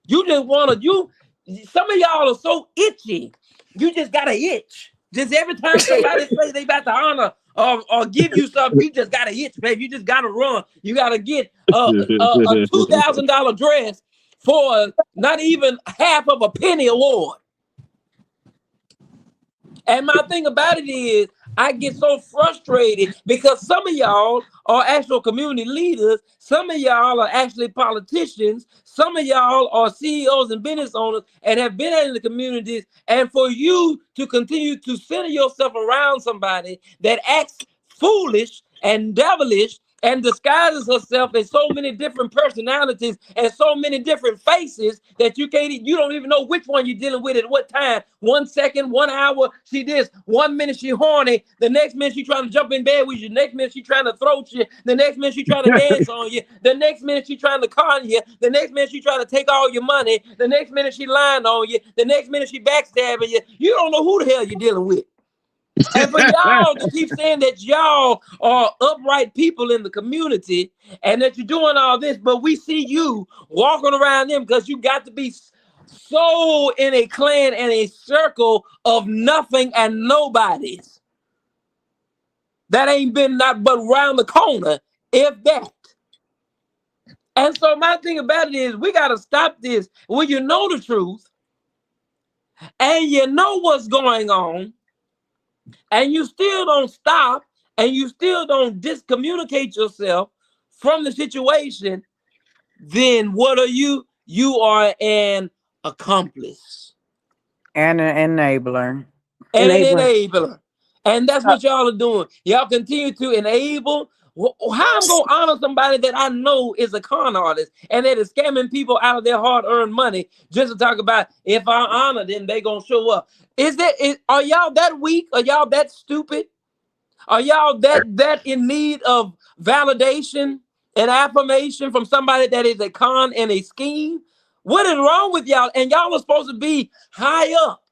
You just want to, some of y'all are so itchy. You just got to itch. Just every time somebody say they about to honor or give you something, you just got to itch, baby. You just got to run. You got to get a $2,000 dress for not even half of a penny award. And my thing about it is, I get so frustrated because some of y'all are actual community leaders. Some of y'all are actually politicians. Some of y'all are CEOs and business owners and have been in the communities. And for you to continue to center yourself around somebody that acts foolish and devilish and disguises herself in so many different personalities and so many different faces that you don't even know which one you're dealing with at what time. 1 second, 1 hour, she this. 1 minute she horny. The next minute she trying to jump in bed with you. The next minute she trying to throat you. The next minute she trying to dance on you. The next minute she trying to con you. The next minute she trying to take all your money. The next minute she lying on you. The next minute she backstabbing you. You don't know who the hell you're dealing with. And for y'all to keep saying that y'all are upright people in the community and that you're doing all this, but we see you walking around them because you got to be so in a clan and a circle of nothing and nobodies that ain't been not but around the corner, if that. And so my thing about it is we got to stop this when you know the truth and you know what's going on, and you still don't stop and you still don't discommunicate yourself from the situation, then what are you? You are an accomplice. And an enabler. And an enabler. And that's what y'all are doing. Y'all continue to enable. How I'm going to honor somebody that I know is a con artist and that is scamming people out of their hard-earned money just to talk about if I honor them, they going to show up. Are y'all that weak? Are y'all that stupid? Are y'all that in need of validation an affirmation from somebody that is a con and a scheme? What is wrong with y'all? And y'all are supposed to be high up.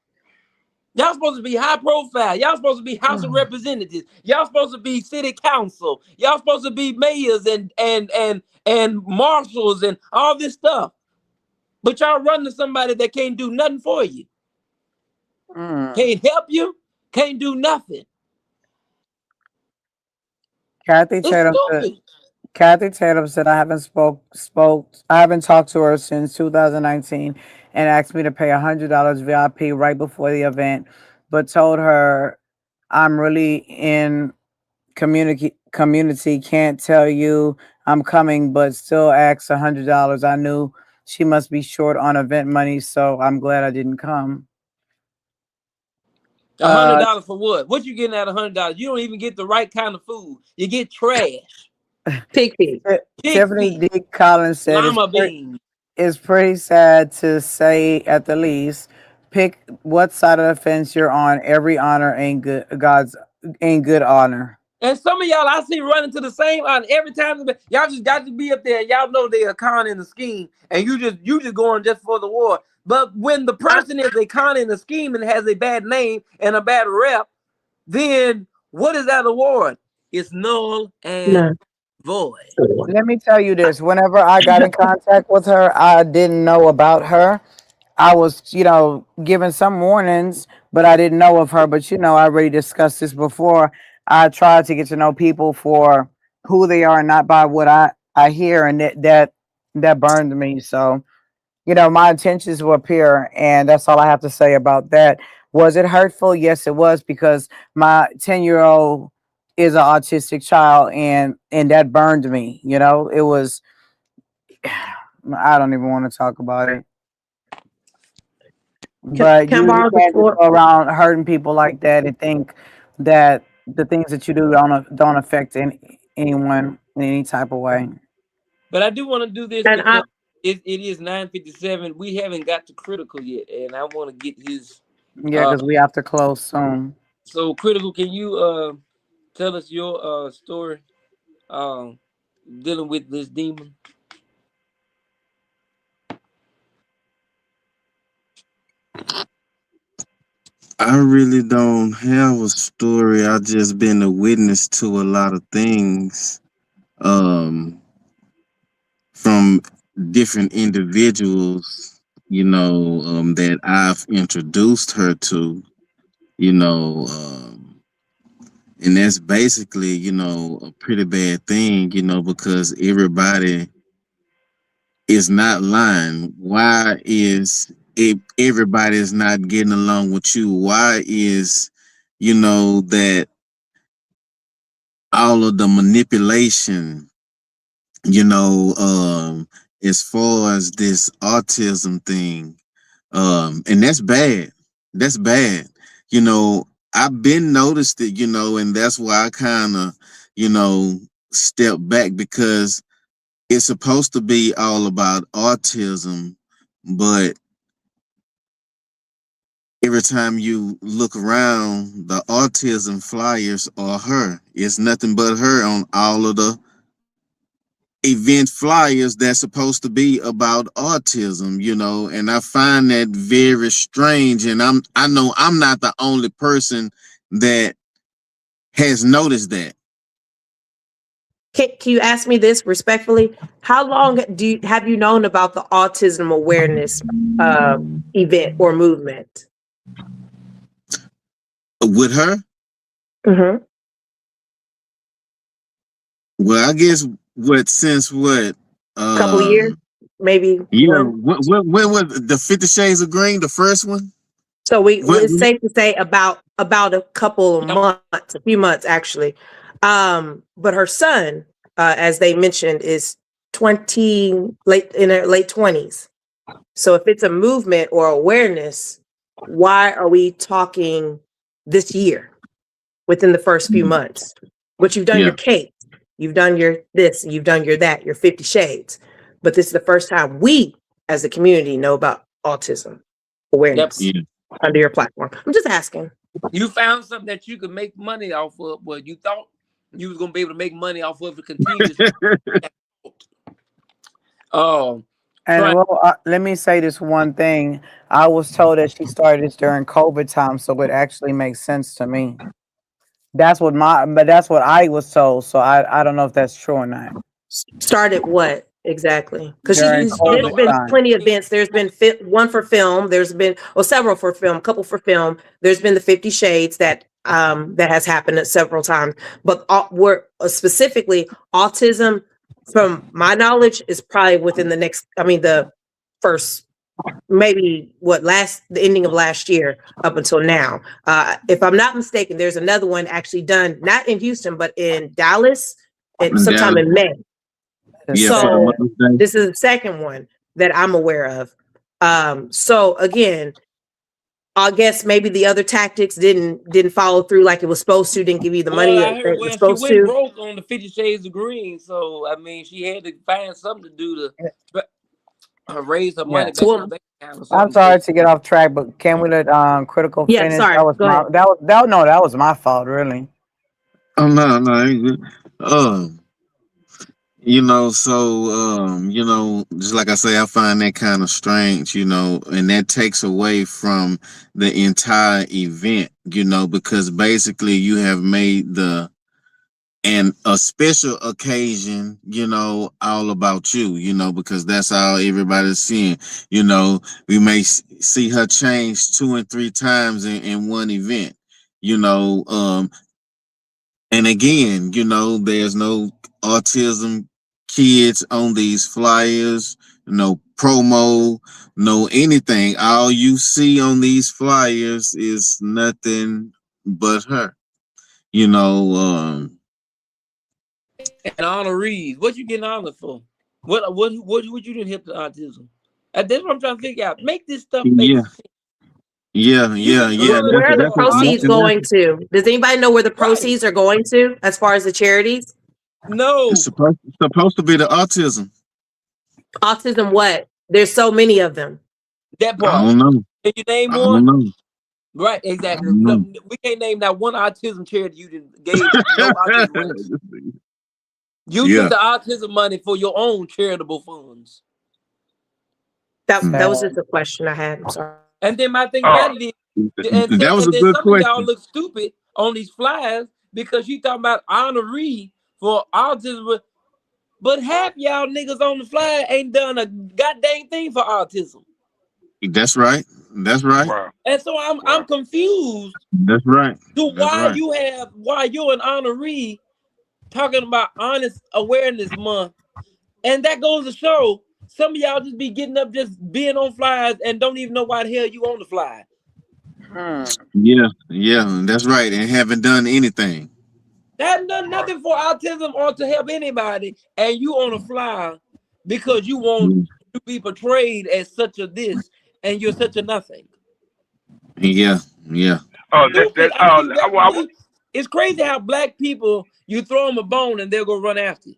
Y'all supposed to be high profile. Y'all supposed to be House of Representatives. Y'all supposed to be city council. Y'all supposed to be mayors and marshals and all this stuff. But y'all run to somebody that can't do nothing for you. Can't help you. Can't do nothing. Kathy It's Tatum said. stupid. Kathy Tatum said I haven't I haven't talked to her since 2019 and asked me to pay $100 VIP right before the event, but told her I'm really in community can't tell you I'm coming, but still asked $100. I knew she must be short on event money, so I'm glad I didn't come. $100 for what? What you getting at $100? You don't even get the right kind of food. You get trash. Pig feet. Pig Tiffany feet. D. Collins said Lima beans. it's pretty sad to say at the least. Pick what side of the fence you're on. Every honor ain't good honor. And some of y'all I see running to the same honor every time. Y'all just got to be up there. Y'all know they're a con in the scheme, and you just going just for the war. But when the person is a con in the scheme and has a bad name and a bad rep, then what is that award? It's null and void. Let me tell you this. Whenever I got in contact with her, I didn't know about her. I was, given some warnings, but I didn't know of her. But I already discussed this before. I try to get to know people for who they are, not by what I hear, and that burned me. So, my intentions were pure, and that's all I have to say about that. Was it hurtful? Yes, it was, because my 10-year-old is an autistic child, and that burned me. It was. I don't even want to talk about it. But Can I you borrow the can't just floor? go around hurting people like that and think that the things that you do don't affect anyone in any type of way. But I do want to do this And because it is 9:57. We haven't got to critical yet, and I want to get his. Yeah, because we have to close soon. So critical, can you tell us your story um dealing with this demon? I really don't have a story. I just been a witness to a lot of things um from different individuals, that I've introduced her to, you know, um and that's basically, a pretty bad thing, because everybody is not lying. Why is if everybody is not getting along with you? Why is that all of the manipulation, you know, um, as far as this autism thing, and that's bad. That's bad. You know, I've been noticed it, and that's why I kind of, step back because it's supposed to be all about autism, but every time you look around, the autism flyers are her. It's nothing but her on all of the event flyers that's supposed to be about autism, and I find that very strange. And I know I'm not the only person that has noticed that. can you ask me this respectfully? How long have you known about the autism awareness uh, event or movement? With her, Mm-hmm. well, I guess what since what Couple of years, maybe yeah, one. when was the 50 Shades of Green, the first one? So it's When, safe to say about a couple of months, a few months actually. But her son, as they mentioned, is 20 late in their late 20s. So if it's a movement or awareness, why are we talking this year within the first few months? But you've done yeah, your cake, you've done your this, and you've done your that, your 50 shades. But this is the first time we as a community know about autism Yep. awareness yeah. under your platform. I'm just asking. You found something that you could make money off of. Well, you thought you was gonna be able to make money off of it continuously. Um, And trying. well, let me say this one thing. I was told that she started this during COVID time, so it actually makes sense to me. But that's what I was told. So I don't know if that's true or not. Started what exactly? Because During She started there's COVID on been time. plenty of events. There's been one for film. There's been several for film, a couple for film. There's been the 50 Shades that has happened several times. But we're specifically autism, from my knowledge, is probably within the next. I mean, the first maybe the ending of last year up until now. If I'm not mistaken, there's another one actually done not in Houston but in Dallas, In sometime Dallas. in May. It's Yeah, sad. for the So Mother's Day. this is the second one that I'm aware of. So again, I guess maybe the other tactics didn't follow through like it was supposed to, didn't give you the Well, money that I heard. it was Well, she supposed went to. broke on the 50 Shades of Green, so I mean, she had to find something to do to raise her money Yes. back in So her bank account or I'm something. So sorry to get off track, but can we let Critical yeah, finish? sorry, go ahead. That was my fault, really. Oh no, no, ain't good. Um, just like I say, I find that kind of strange, and that takes away from the entire event, because basically you have made and a special occasion, all about you, because that's all everybody's seeing. You know, we may see her change two and three times in one event, you know. And again, there's no autism kids on these flyers, no promo, no anything. All you see on these flyers is nothing but her, you know. and honorees, what you getting honored for? What you didn't help the autism? That's what I'm trying to figure out. Make this stuff make Yeah, sense. yeah, You yeah, can yeah. honor Where are the That's proceeds and autism, going that's to? Does anybody know where the right? proceeds are going to as far as the charities? it's No, supposed to be the autism. Autism what? There's so many of them. that I part. don't know. Can you name I don't one? know. Right, I exactly. don't No, know. we can't name that one autism charity you didn't gave no autism money to. You took Yeah. the autism money for your own charitable funds. It's That was sad. just a question I had. I'm sorry. And then my thing Uh, about it is, That was and a then good some of y'all question. look stupid on these flyers because you talking about honoree for autism, but half y'all niggas on the flyer ain't done a goddamn thing for autism. That's right. That's right. wow, And so I'm wow. confused That's right. to That's right. why you're an honoree talking about honest awareness month. And that goes to show some of y'all just be getting up just being on flyers and don't even know why the hell you on the fly. Hmm. Yeah. Yeah. That's right. And haven't done anything. That haven't done nothing for autism or to help anybody, and you on a flyer because you want to be portrayed as such a this, and you're such a nothing. Yeah. Yeah. Stupid. That I mean, it's crazy how black people you throw them a bone and they'll go run after you.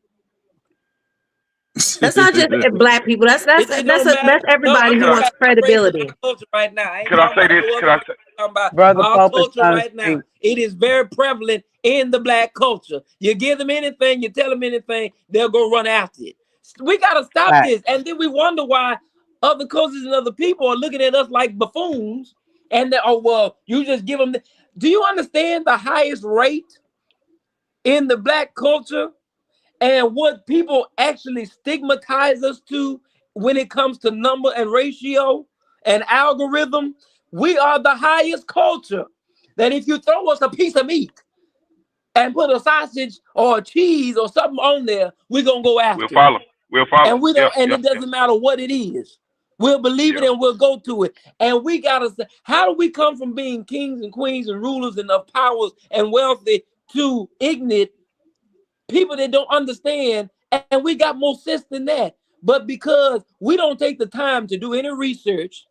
That's not just black people. It don't matter. That's No, everybody I'm who can I talking wants about I'm raising our credibility. culture right now. I ain't can I talking say about this? no other Can I race. say, I'm talking about Brother our Pope is culture trying to right now. speak. It is very prevalent in the black culture. You give them anything, you tell them anything, they'll go run after it. We gotta stop Fact. this, and then we wonder why other cultures and other people are looking at us like buffoons. And they, oh well, you just give them. Do you understand the highest rate in the black culture and what people actually stigmatize us to when it comes to number and ratio and algorithm? We are the highest culture that if you throw us a piece of meat and put a sausage or a cheese or something on there, we're gonna go we'll after it. follow. We'll follow. And we Yeah, don't, and yeah, it yeah, doesn't matter what it is. We'll believe it yeah. and we'll go to it. And we gotta say, how do we come from being kings and queens and rulers and of powers and wealthy to ignorant people that don't understand, and we got more sense than that. But because we don't take the time to do any research,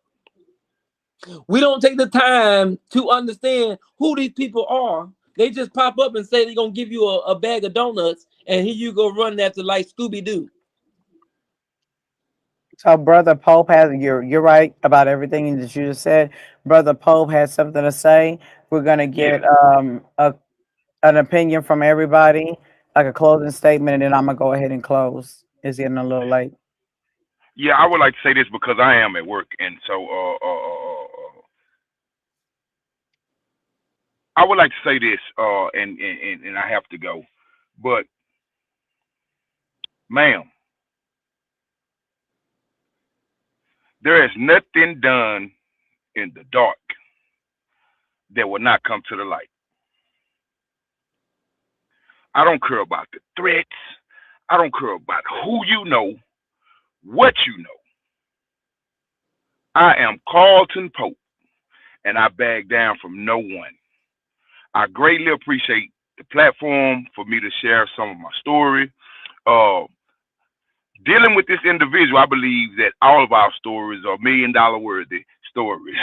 we don't take the time to understand who these people are. They just pop up and say they're gonna give you a bag of donuts, and here you go running after like Scooby Doo. So Brother Pope has you're right about everything that you just said. Brother Pope has something to say. We're gonna Yes. get an opinion from everybody, like a closing statement, and then I'm gonna go ahead and close. It's getting a little late. Yeah, I would like to say this because I am at work, and so I would like to say this, and I have to go, but ma'am, there is nothing done in the dark that will not come to the light. I don't care about the threats. I don't care about who you know, what you know. I am Carlton Pope, and I bag down from no one. I greatly appreciate the platform for me to share some of my story. Uh, Dealing with this individual, I believe that all of our stories are $1 million worthy stories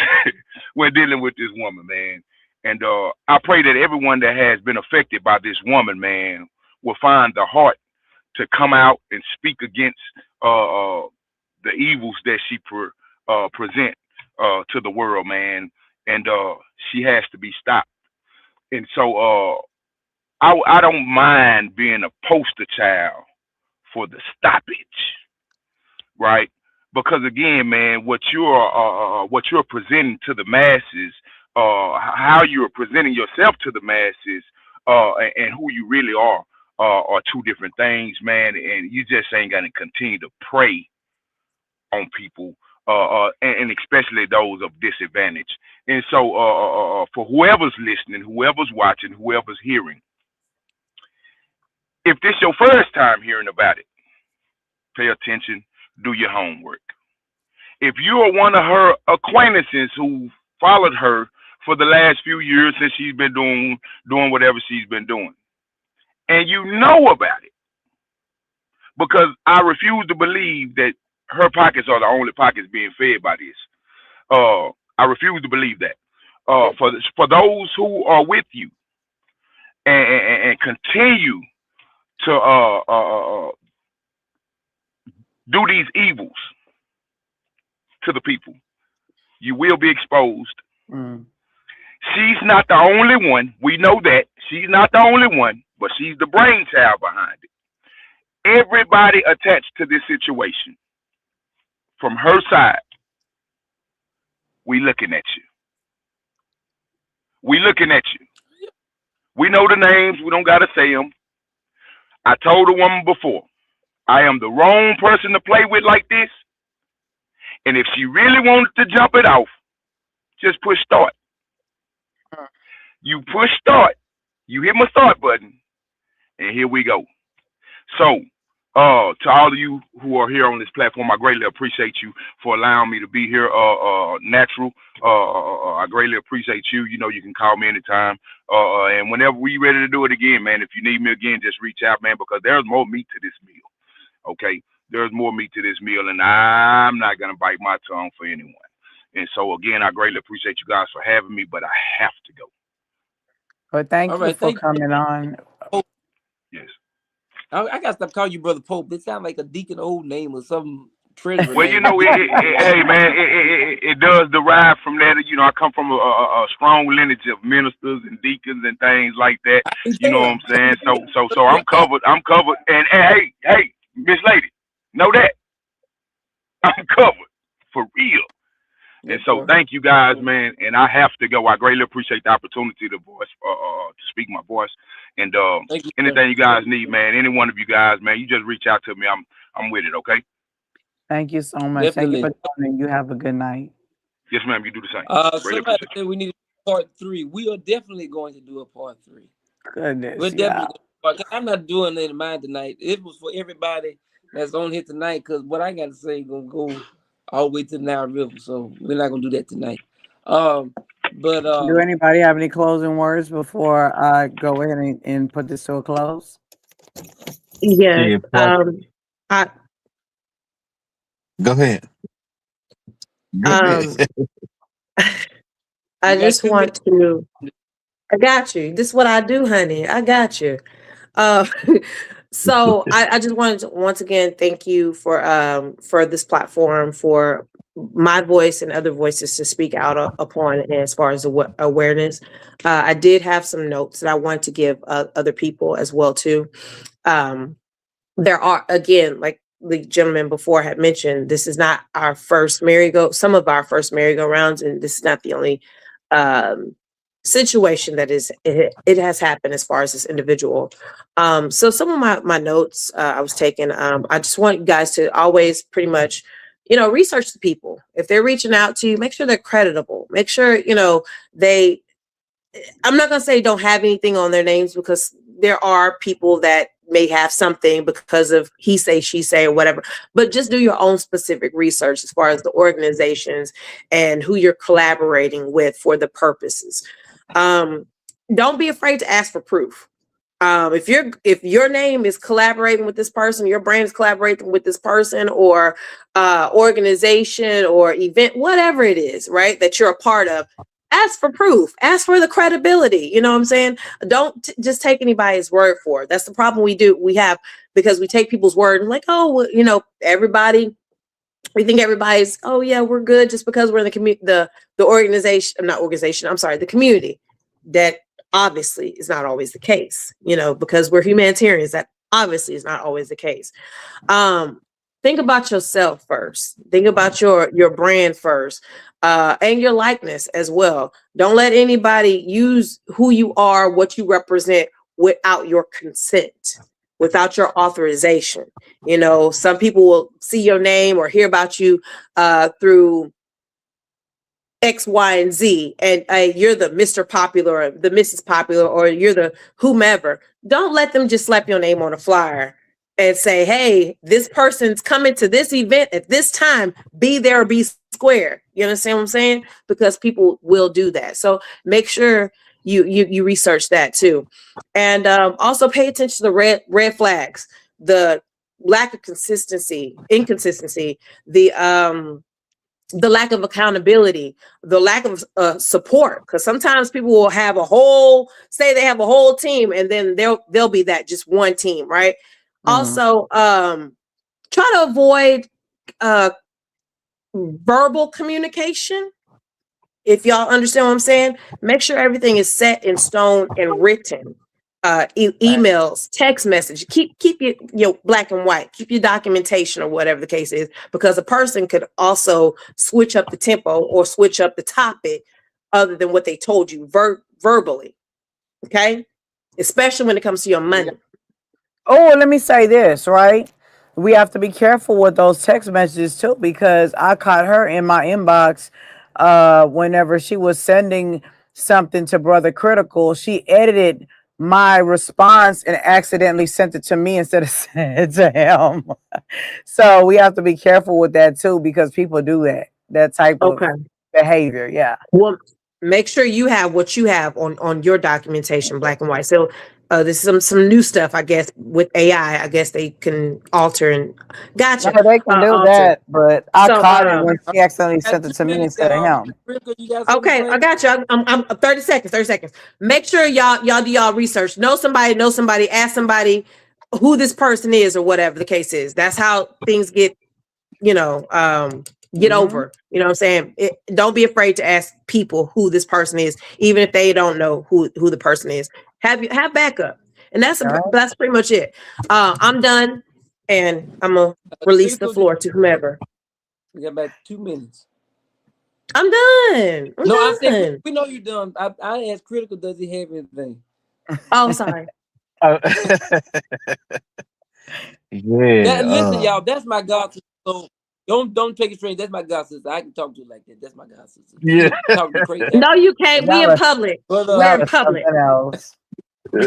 when dealing with this woman, man. And I pray that everyone that has been affected by this woman, man, will find the heart to come out and speak against the evils that she present to the world, man. And she has to be stopped. And so I don't mind being a poster child for the stoppage, right? Because again, man, what you're presenting to the masses, how you're presenting yourself to the masses, and who you really are two different things, man. And you just ain't gonna continue to prey on people, and especially those of disadvantage. And so, for whoever's listening, whoever's watching, whoever's hearing, if this your first time hearing about it, pay attention, do your homework. If you are one of her acquaintances who followed her for the last few years since she's been doing whatever she's been doing, and you know about it, because I refuse to believe that her pockets are the only pockets being fed by this. I refuse to believe that. For those who are with you and continue to do these evils to the people, you will be exposed. Mm. She's not the only one. We know that. She's not the only one, but she's the brainchild behind it. Everybody attached to this situation, from her side, we looking at you. We looking at you. We know the names. We don't got to say them. I told the woman before, I am the wrong person to play with like this. And if she really wanted to jump it off, just push start. You push start. You hit my start button. And here we go. So, to all of you who are here on this platform, I greatly appreciate you for allowing me to be here. Natural. I greatly appreciate you. You know, you can call me anytime. And whenever we ready to do it again, man, if you need me again, just reach out, man, because there's more meat to this meal. Okay? There's more meat to this meal, and I'm not going to bite my tongue for anyone. And so, again, I greatly appreciate you guys for having me, but I have to go. But thank All you right, for thank you. coming on. Yes. I got to stop calling you Brother Pope. It sounds like a deacon old name or some treasurer Well, name. you know, hey, man, it does derive from that. You know, I come from a strong lineage of ministers and deacons and things like that. You know what I'm saying? So I'm covered. I'm covered. And hey, Miss Lady, know that I'm covered for real. And so, thank you guys, man. And I have to go. I greatly appreciate the opportunity to speak my voice. And anything you guys need, man, any one of you guys, man, you just reach out to me. I'm with it. Okay. Thank you so much. Definitely. Thank you for joining. You have a good night. Yes, ma'am. You do the same. Somebody said we need part 3. We are definitely going to do a part 3. Goodness, We're definitely going to, I'm not doing it in mine tonight. It was for everybody that's on here tonight, because what I got to say is going to go all the way to the Nile River. So we're not going to do that tonight. Do anybody have any closing words before I go ahead and put this to a close? Yes. Go ahead. I just want to. I got you. This is what I do, honey. I got you. So I just wanted to once again thank you for this platform, for my voice and other voices to speak out upon as far as awareness. I did have some notes that I want to give other people as well too. There are, again, like the gentleman before had mentioned, this is not our first some of our first merry-go-rounds, and this is not the only situation that it has happened as far as this individual. So some of my notes I was taking, I just want you guys to always pretty much, research the people. If they're reaching out to you, make sure they're creditable. Make sure, they, I'm not going to say don't have anything on their names, because there are people that may have something because of he say, she say, or whatever, but just do your own specific research as far as the organizations and who you're collaborating with for the purposes. Don't be afraid to ask for proof. If your name is collaborating with this person, your brand is collaborating with this person or organization or event, whatever it is, right, that you're a part of, ask for proof, ask for the credibility. You know what I'm saying? Don't just take anybody's word for it. That's the problem we have, because we take people's word and like, oh, well, everybody, we think everybody's, oh yeah, we're good just because we're in the community, the organization, not organization, I'm sorry, the community. That obviously is not always the case, because we're humanitarians. That obviously is not always the case. Think about yourself first. Think about your brand first, and your likeness as well. Don't let anybody use who you are, what you represent, without your consent, without your authorization. Some people will see your name or hear about you through X, Y, and Z, and you're the Mr. Popular or the Mrs. Popular, or you're the whomever. Don't let them just slap your name on a flyer and say, hey, this person's coming to this event at this time, be there or be square. You understand what I'm saying? Because people will do that. So make sure you research that too. And also pay attention to the red flags, the lack of inconsistency, the lack of accountability, the lack of support. Because sometimes people will have say they have a whole team, and then they'll be that just one team, right? Also, try to avoid verbal communication. If y'all understand what I'm saying, make sure everything is set in stone and written. Emails, text message, keep your black and white, keep your documentation or whatever the case is, because a person could also switch up the tempo or switch up the topic other than what they told you verbally. Okay, especially when it comes to your money. Oh, let me say this, right? We have to be careful with those text messages too, because I caught her in my inbox whenever she was sending something to Brother Critical. She edited my response and accidentally sent it to me instead of sending it to him. So we have to be careful with that too, because people do that type of behavior. Yeah. Well, make sure you have what you have on your documentation, black and white. So this is some new stuff, I guess, with AI. I guess they can alter and gotcha. No, they can do alter. that, but I caught it when she accidentally Got sent it 2 to me minutes, instead of y'all. him. Critical, you got something to Okay, say? I got you. I'm 30 seconds. 30 seconds. Make sure y'all do y'all research. Know somebody. Ask somebody who this person is or whatever the case is. That's how things get. Get over. You know what I'm saying? Don't be afraid to ask people who this person is, even if they don't know who the person is. Have backup, and that's pretty much it. I'm done, and I'm gonna release the floor to whomever. We got about 2 minutes. I'm done. I said we know you're done. I asked Critical, does he have anything? Oh, sorry. Yeah. Listen, y'all, that's my god sister. So don't take it strange. That's my god sister. I can talk to her like that. That's my god sister. Yeah. Talk to crazy. No, you can't. We in public. But, We're in public. Something else. I'm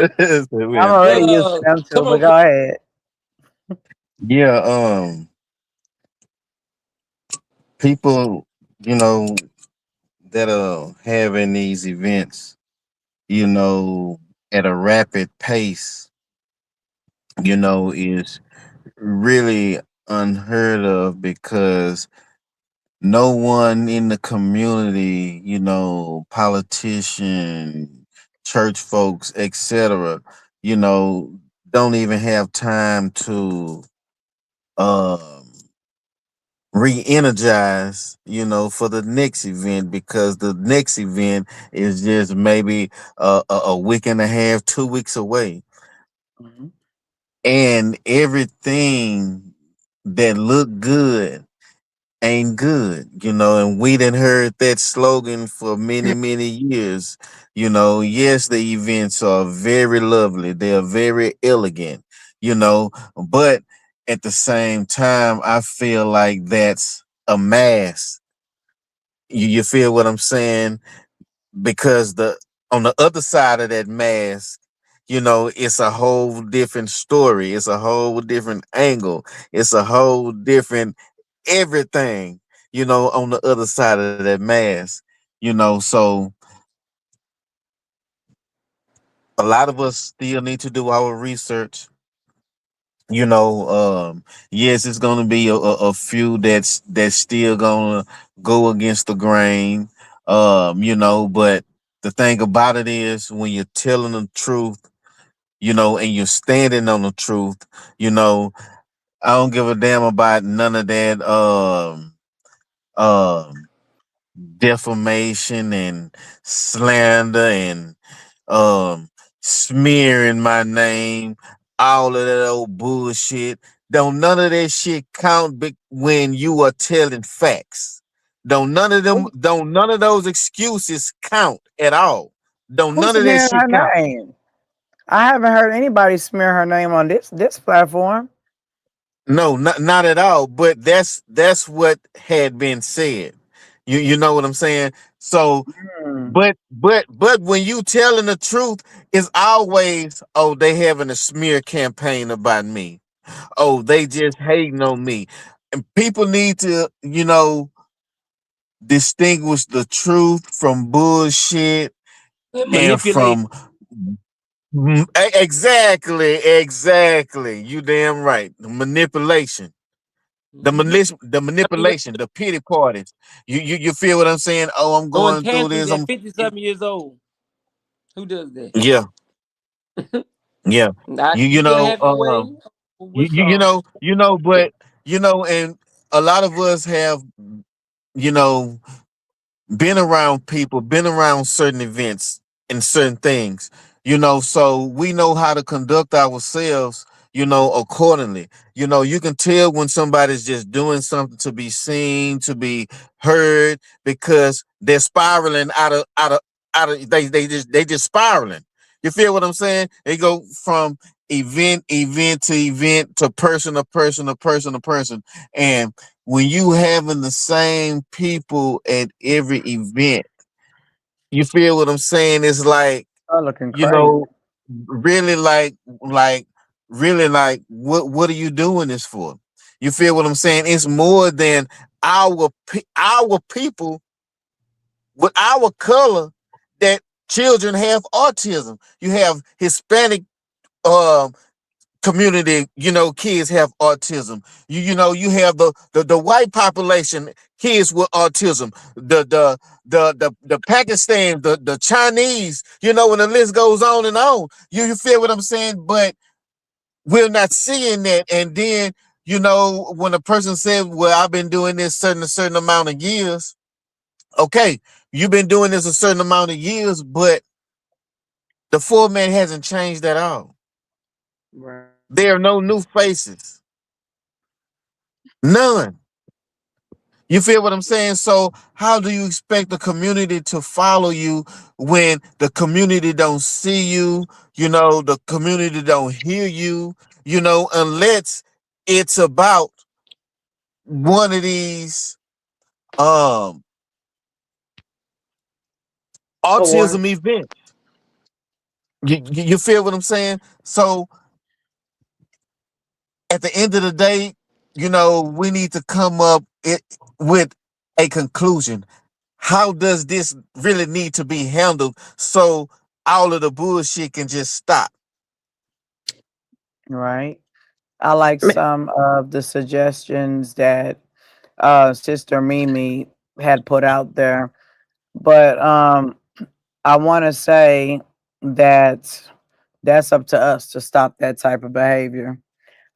Yeah. already used to them too, but go ahead. Yeah. People, that are having these events, at a rapid pace, is really unheard of, because no one in the community, politician, church folks, etc., don't even have time to re-energize, for the next event, because the next event is just maybe a week and a half, 2 weeks away. And everything that look good ain't good, and we done heard that slogan for many, many years. Yes, the events are very lovely, they are very elegant, but at the same time, I feel like that's a mask. You feel what I'm saying? Because the on the other side of that mask, it's a whole different story. It's a whole different angle. It's a whole different everything, on the other side of that mask. So a lot of us still need to do our research. Yes, it's gonna be a few that's still gonna go against the grain. But the thing about it is when you're telling the truth, and you're standing on the truth, you know, I don't give a damn about none of that um defamation and slander and um smearing my name, all of that old bullshit. Don't none of that shit count when you are telling facts. Who, Don't none of those excuses count at all. Don't who's none of that smearing shit her count. name? I haven't heard anybody smear her name on this platform. No, not at all. But that's what had been said. You know what I'm saying? So Hmm. but when you telling the truth, it's always, oh, they having a smear campaign about me. Oh, they just hating on me. And people need to, distinguish the truth from bullshit and Manipulate. from exactly. You damn right. Manipulation. Hmm. The manipulation, the pity parties. You feel what I'm saying? Oh, I'm Throwing going through tantrums this. at 50-something years old. Who does that? Yeah, yeah. I You still know, have your way. What's you wrong? know, but and a lot of us have, you know, been around people, been around certain events and certain things, so we know how to conduct ourselves, accordingly. You can tell when somebody's just doing something to be seen, to be heard, because they're spiraling they just spiraling. You feel what I'm saying? They go from event to event to person to person to person to person. And when you having the same people at every event, you feel what I'm saying? It's like, Her looking you crazy. know, really like really like what are you doing this for? You feel what I'm saying? It's more than our people with our color that children have autism. You have Hispanic um community, kids have autism. You have the white population, kids with autism. The Pakistan, the Chinese, and the list goes on and on. You feel what I'm saying? But we're not seeing that. And then, when a person said, well, I've been doing this a certain amount of years, okay, you've been doing this a certain amount of years, but the format hasn't changed at all. Right. There are no new faces. None. You feel what I'm saying? So how do you expect the community to follow you when the community don't see you, the community don't hear you, unless it's about one of these um autism Awards. events. You feel what I'm saying? So at the end of the day, we need to come up with a conclusion. How does this really need to be handled so all of the bullshit can just stop? Right. I like some of the suggestions that Sister Mimi had put out there, but I want to say that that's up to us to stop that type of behavior.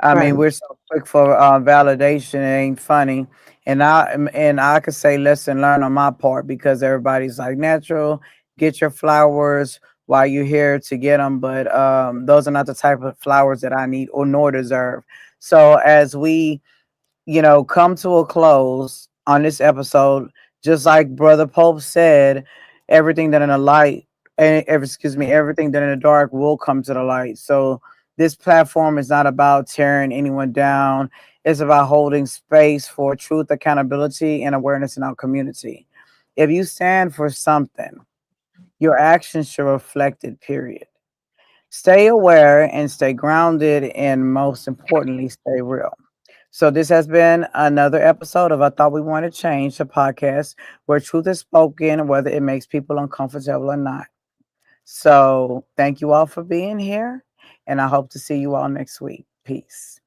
I Right. mean, we're so quick for validation. It ain't funny, and I could say lesson learned on my part because everybody's like natural. Get your flowers while you're here to get them, but those are not the type of flowers that I need or nor deserve. So as we come to a close on this episode. Just like Brother Pope said, everything that in the light, excuse me, everything that in the dark will come to the light. So this platform is not about tearing anyone down. It's about holding space for truth, accountability, and awareness in our community. If you stand for something, your actions should reflect it, period. Stay aware and stay grounded, and most importantly, stay real. So, this has been another episode of I Thought We Wanted Change, the podcast where truth is spoken, whether it makes people uncomfortable or not. So, thank you all for being here, and I hope to see you all next week. Peace.